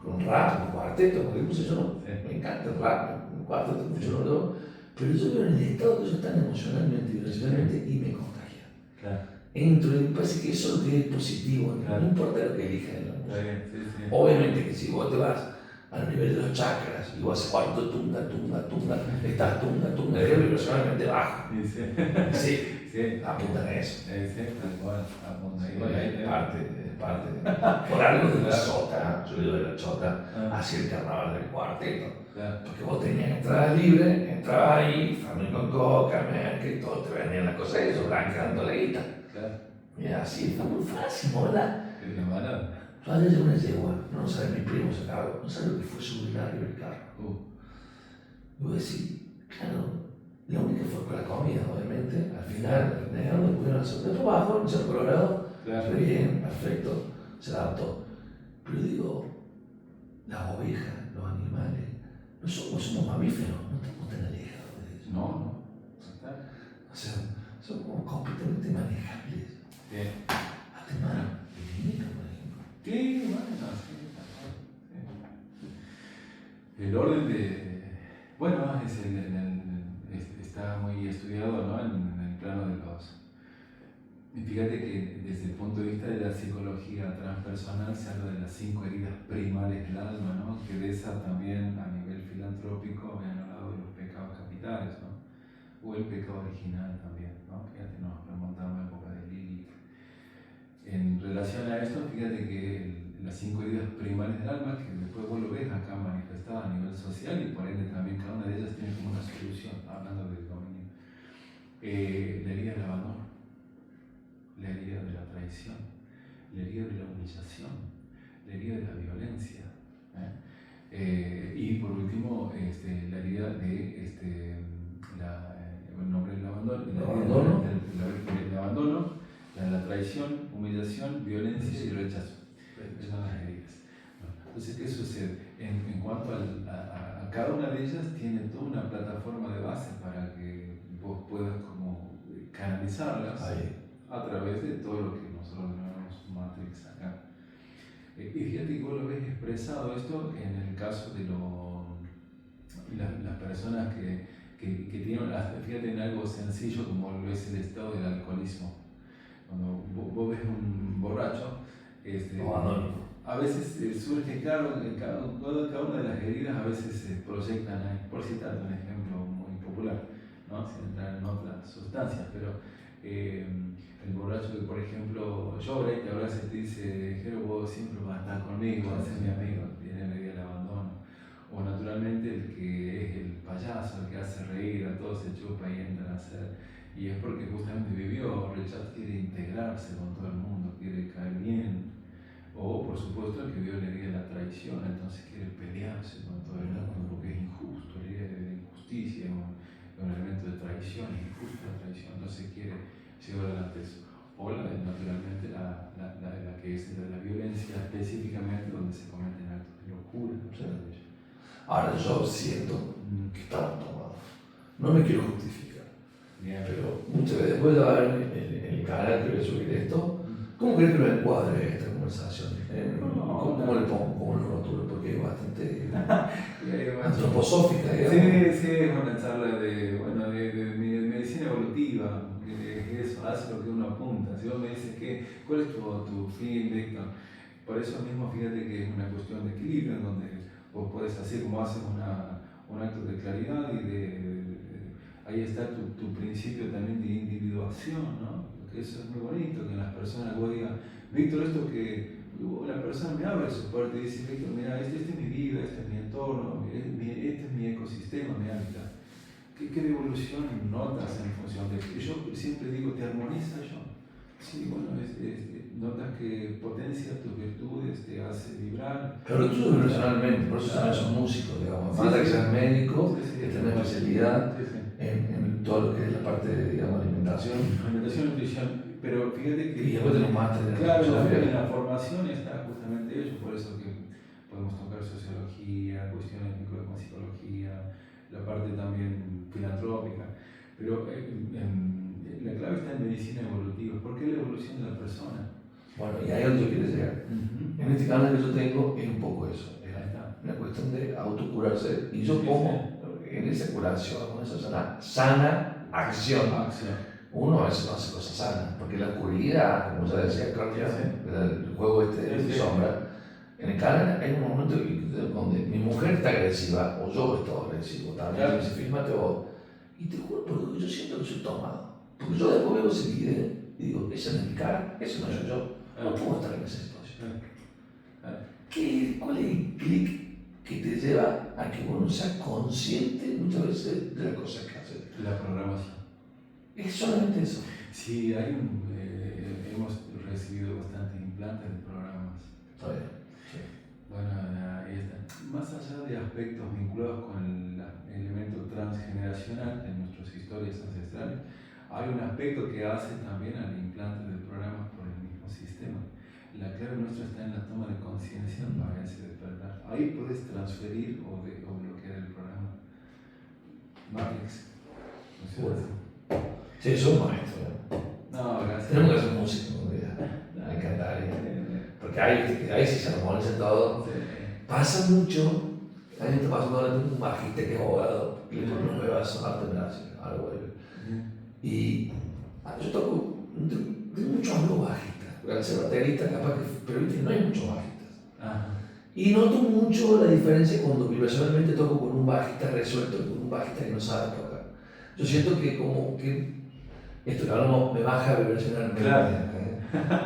con rap, con cuarteto, porque yo no, me encanta el rap, el cuarteto, mucho pero yo veo en el estado que ellos están emocionalmente y vibracionalmente y me contagia. Claro. Entro y me parece que eso es lo que es positivo, claro. No importa lo que elijan en la música. Sí. Obviamente que si vos te vas al nivel de los chakras y vos haces cuarto, tunga, estás tunga, vibracionalmente bajo. Sí, apuntan a eso. Tal cual, apuntan. Sí, es parte. Por algo de la chota, yo digo de la chota, hacia el carnaval del cuarteto. Claro. Porque vos tenías entrada libre, entrabas ahí, familia con coca, merca y todo, te vendían las cosas y eso, blanca dando la guita. Claro. Y así, está muy fácil, ¿verdad? Yo ayer llevo una yegua, no sabe mi primo, se acabó, no sabe lo que fue subir arriba del carro. Y voy a decir, claro, la única fue con la comida, obviamente, al final, me pudieron hacer de trabajo, en Cerro Colorado, claro. Bien, perfecto, se adaptó. Pero digo, las ovejas, los animales, no somos mamíferos, no estamos tan alejados de eso. No. O sea, somos completamente manejables. Bien. Hasta mano, elimina, por ejemplo. Sí, bueno, sí. El orden de. Bueno, está muy estudiado, ¿no? En el plano de los. Fíjate que desde el punto de vista de la psicología transpersonal se habla de las 5 heridas primales del alma, ¿no? Que de esa también a nivel filantrópico habían hablado de los pecados capitales, ¿no? O el pecado original también, ¿no? Fíjate, nos remontamos a la época de Lilith. En relación a esto, fíjate que las 5 heridas primales del alma, que después vos lo ves acá manifestadas a nivel social y por ende también cada una de ellas tiene como una solución, hablando del dominio. La herida del abandono, la herida de la traición, la herida de la humillación, la herida de la violencia. Y por último, la herida de el nombre del abandono, el abandono, la traición, humillación, violencia y rechazo. Esas son las heridas. Entonces, ¿qué sucede? En cuanto a cada una de ellas, tiene toda una plataforma de base para que vos puedas como canalizarlas a través de todo lo que nosotros llamamos Matrix acá. Y fíjate que vos lo ves expresado esto en el caso de las personas que tienen, fíjate en algo sencillo como lo es el estado del alcoholismo. Cuando vos ves un borracho, a veces surge, claro, cada una de las heridas a veces se proyectan ahí, por citar un ejemplo muy popular, ¿no? Sin entrar en otras sustancias, pero el borracho que por ejemplo llora y te abraza y te dice, Jero, vos siempre vas a estar conmigo, vas a ser mi amigo, tiene la herida del abandono. O naturalmente el que es el payaso, el que hace reír, a todos se chupa y entra a hacer. Y es porque justamente vivió, rechazo, quiere integrarse con todo el mundo, quiere caer bien. O por supuesto el que vio la herida de la traición, entonces quiere pelearse con todo el mundo porque es injusto, la herida de la injusticia, un elemento de traición, es injusta la traición, entonces quiere llevar adelante eso. O naturalmente la que es la de la violencia, específicamente donde se cometen actos de locura. Ahora yo siento que estamos tomados. No me quiero justificar, Bien. Pero muchas veces después de ver en el canal que voy a subir esto, ¿cómo crees que lo encuadre esta conversación? ¿Cómo le pongo? ¿Cómo lo rotulo? Porque es bastante antroposófica, digamos. Sí, es una charla de medicina evolutiva, que eso hace lo que uno apunta. Si vos me dices cuál es tu fin, Víctor, por eso mismo fíjate que es una cuestión de equilibrio, en donde vos podés hacer como haces un acto de claridad y ahí está tu principio también de individuación, ¿no? Porque eso es muy bonito, que las personas vos digas, Víctor, esto que la persona me abre su puerta y dice, Víctor, mira, esta es mi vida, este es mi entorno, este es mi ecosistema, mi hábitat. ¿Qué devolución notas en función de esto? Yo siempre digo, ¿te armoniza yo? Sí, bueno, notas que potencia tus virtudes, te hace vibrar. Pero tú personalmente, por eso también sos músico, digamos. Más de que seas médico, que tenés especialidad en todo lo que es la parte de, digamos, alimentación. Alimentación y nutrición. Pero fíjate que. Y después tenés un máster en claro, filosofía. en la formación está justamente eso, por eso que podemos tocar sociología, cuestiones con psicología, la parte también filantrópica. Pero la clave está en medicina evolutiva. ¿Por qué la evolución de la persona? Bueno, y ahí es donde yo quiero llegar. En este canal que yo tengo es un poco eso. Es una cuestión de autocurarse. Y yo pongo en esa curación, con esa sana acción. Uno a veces no hace cosas sanas, porque la oscuridad, como ya decía Carl Jung, el juego de sombra, en el canal hay un momento donde mi mujer está agresiva, o yo estoy agresivo, también me dice, fíjate vos. Y te juro, porque yo siento que soy tomado. Porque yo después veo ese video y digo, esa no es mi cara, ese no soy yo. No puedo estar en esa situación. ¿Cuál es el clic que te lleva a que uno sea consciente muchas veces de las cosas que hace? La programación. Es solamente eso. Sí, hemos recibido bastantes implantes de programas. Está bien. Sí. Bueno, ahí está. Más allá de aspectos vinculados con el elemento transgeneracional de nuestras historias ancestrales, hay un aspecto que hace también al implante de programas por el mismo sistema. La clave nuestra está en la toma de conciencia para ese despertar. Ahí puedes transferir o bloquear el programa. Matrix. ¿No es cierto? Sí, soy un maestro. No, gracias. Tenemos que hacer música un día. Me encantaría. Porque ahí sí se armoniza todo. Pasa mucho. A mí me está pasando ahora un bajista que es abogado y le pone un a sonar tendrás algo vuelve. Y yo toco, tengo muchos amigos bajistas, porque al ser baterista capaz que, pero no hay muchos bajistas. Y noto mucho la diferencia cuando vibracionalmente toco con un bajista resuelto y con un bajista que no sabe tocar. Yo siento que como que esto que hablamos me baja vibracionalmente. Claro.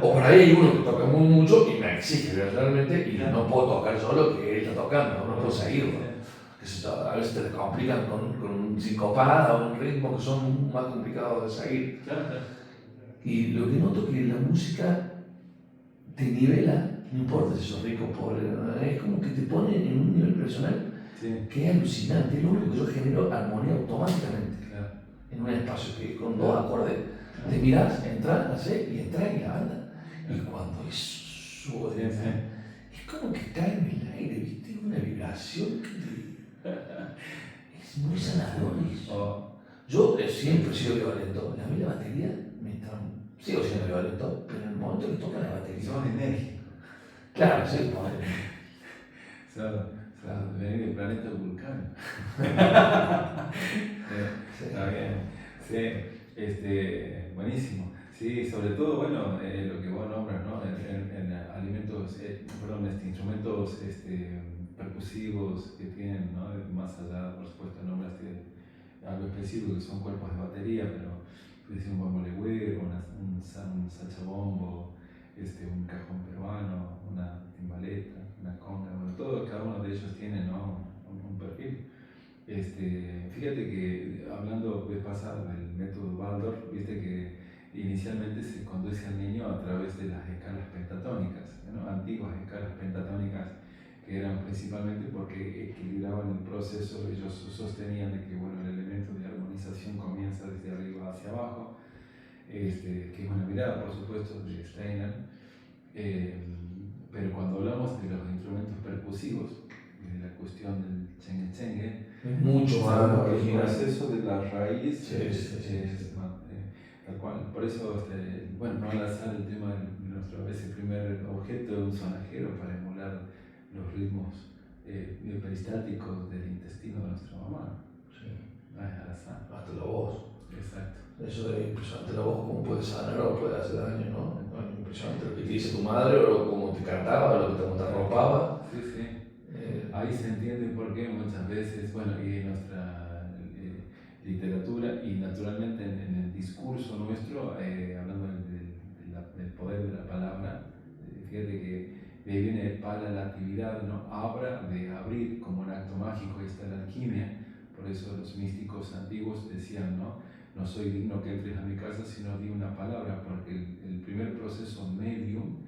O por ahí hay uno que toca muy mucho y me exige vibracionalmente y no puedo tocar solo que él está tocando, no puedo seguirlo. A veces te complican con sincopada o un ritmo que son más complicados de seguir. Y lo que noto es que la música te nivela, no importa si sos rico o pobre, es como que te pone en un nivel personal que es alucinante. Es lo único que yo genero armonía automáticamente en un espacio que con dos acordes te miras, entras, haces y entras y la banda. Y cuando eso es como que cae en el aire, ¿viste? Una vibración que es muy sanador eso. Yo siempre he sido violento. A mí la batería sigo siendo violento, pero en el momento que toca la batería. Son enérgicos. Claro, sí. Venir del planeta Vulcano. Está bien. Sí, buenísimo. Sí, sobre todo, bueno, lo que vos nombras, ¿no? En alimentos, instrumentos percusivos que tienen, ¿no? Más allá, por supuesto, nombraste algo específico que son cuerpos de batería, pero puede ser un bombo legüero, un sachabombo, un cajón peruano, una timbaleta, una conga, bueno, cada uno de ellos tiene, ¿no? un perfil. Fíjate que hablando de pasado del método Waldorf, viste que inicialmente se conduce al niño a través de las escalas pentatónicas, ¿no? Antiguas escalas pentatónicas que eran principalmente porque equilibraban el proceso. Ellos sostenían de que bueno, el elemento de armonización comienza desde arriba hacia abajo, que es una mirada por supuesto de Steiner, pero cuando hablamos de los instrumentos percusivos, de la cuestión del chengue chengue, Es mucho más el original. proceso de la raíz Sí, tal cual. Por eso, bueno, no al azar el tema de nuestro a veces primer objeto de un sonajero para emular los ritmos peristáticos del intestino de nuestra mamá. Sí. No es al azar. Hasta la voz. Exacto. Eso es impresionante, la voz, cómo puede sanar o puede hacer daño, ¿no? Impresionante lo que te dice tu madre, o cómo te cantaba, o cómo te arropaba. Sí, sí. Ahí se entiende por qué muchas veces, bueno, y en nuestra literatura y naturalmente en el discurso nuestro, hablando del poder de la palabra, fíjate que de ahí viene pala la actividad, ¿no? Abra, de abrir como un acto mágico, ahí está la alquimia. Por eso los místicos antiguos decían, no soy digno que entres a mi casa, sino di una palabra, porque el primer proceso medium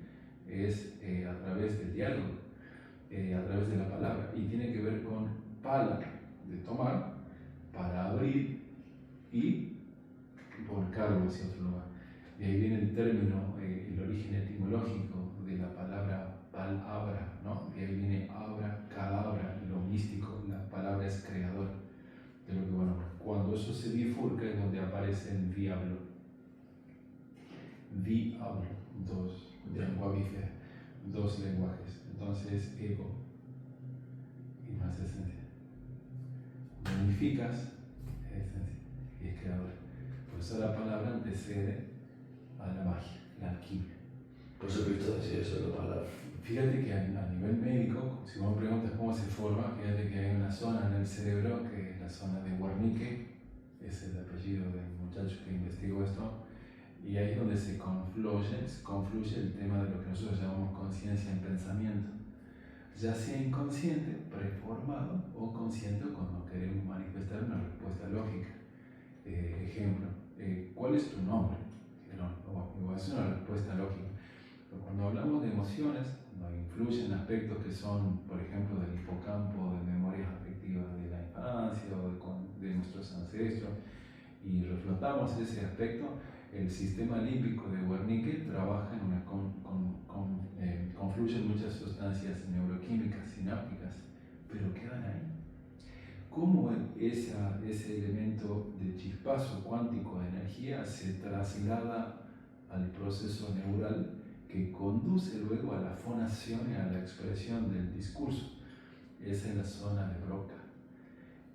es a través del diálogo, a través de la palabra, y tiene que ver con pala, de tomar, para abrir y volcarlo hacia otro lugar. De ahí viene el término, el origen etimológico de la palabra palabra, ¿no? De ahí viene abra, cadabra, lo místico, la palabra es creador. De lo que, bueno, cuando eso se bifurca es donde aparece el diablo. Diablo, dos lenguajes. Entonces, ego y más esencia. Unificas esencia y es creador. Por eso la palabra antecede a la magia, la alquimia. Por eso Cristo decía eso de la palabra. Fíjate que a nivel médico, si vos me preguntas cómo se forma, fíjate que hay una zona en el cerebro, que es la zona de Wernicke, es el apellido del muchacho que investigó esto, y ahí es donde se confluye el tema de lo que nosotros llamamos conciencia en pensamiento, ya sea inconsciente, preformado, o consciente cuando queremos manifestar una respuesta lógica. Ejemplo, ¿cuál es tu nombre? No, es una respuesta lógica. Pero cuando hablamos de emociones, nos influyen aspectos que son, por ejemplo, del hipocampo, de memorias afectivas de la infancia o de nuestros ancestros, y reflotamos ese aspecto, el sistema límbico de Wernicke trabaja en una confluyen muchas sustancias neuroquímicas, sinápticas, pero quedan ahí. ¿Cómo ese elemento de chispazo cuántico de energía se traslada al proceso neural que conduce luego a la fonación y a la expresión del discurso? Esa es la zona de Broca.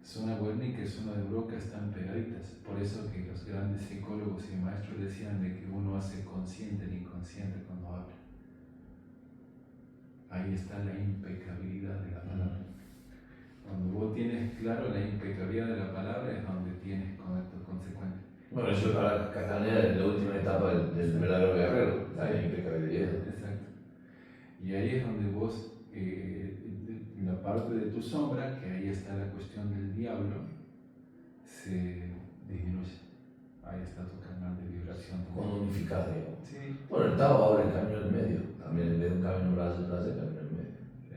Zona Wernicke y zona de Broca están pegaditas. Por eso que los grandes psicólogos y maestros decían de que uno hace consciente el inconsciente cuando habla. Ahí está la impecabilidad de la palabra. Cuando vos tienes claro la impecabilidad de la palabra es donde tienes conectos consecuentes. Bueno, eso para Castaneda es la última etapa del verdadero guerrero, la impecabilidad. Exacto. Y ahí es donde vos, la parte de tu sombra, que ahí está la cuestión del diablo, se disminuye. Ahí está tu canal de vibración. Cuando unificado, digamos. Sí. Bueno, el Tao abre el camino en medio, también en vez de un camino brazo, el camino en medio. Sí.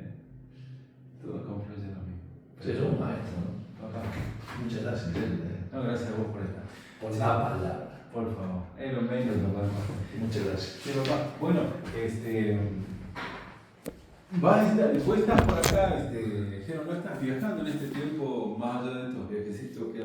Todo confluye lo mismo. Sí, es un maestro, ¿no? Papá. Muchas gracias, No, gracias a vos por estar. por la palabra. Por favor. Es lo menos, papá. Muchas gracias. Sí, papá. Bueno, vos estás por acá, no estás viajando en este tiempo más allá de tus viajecitos que haces.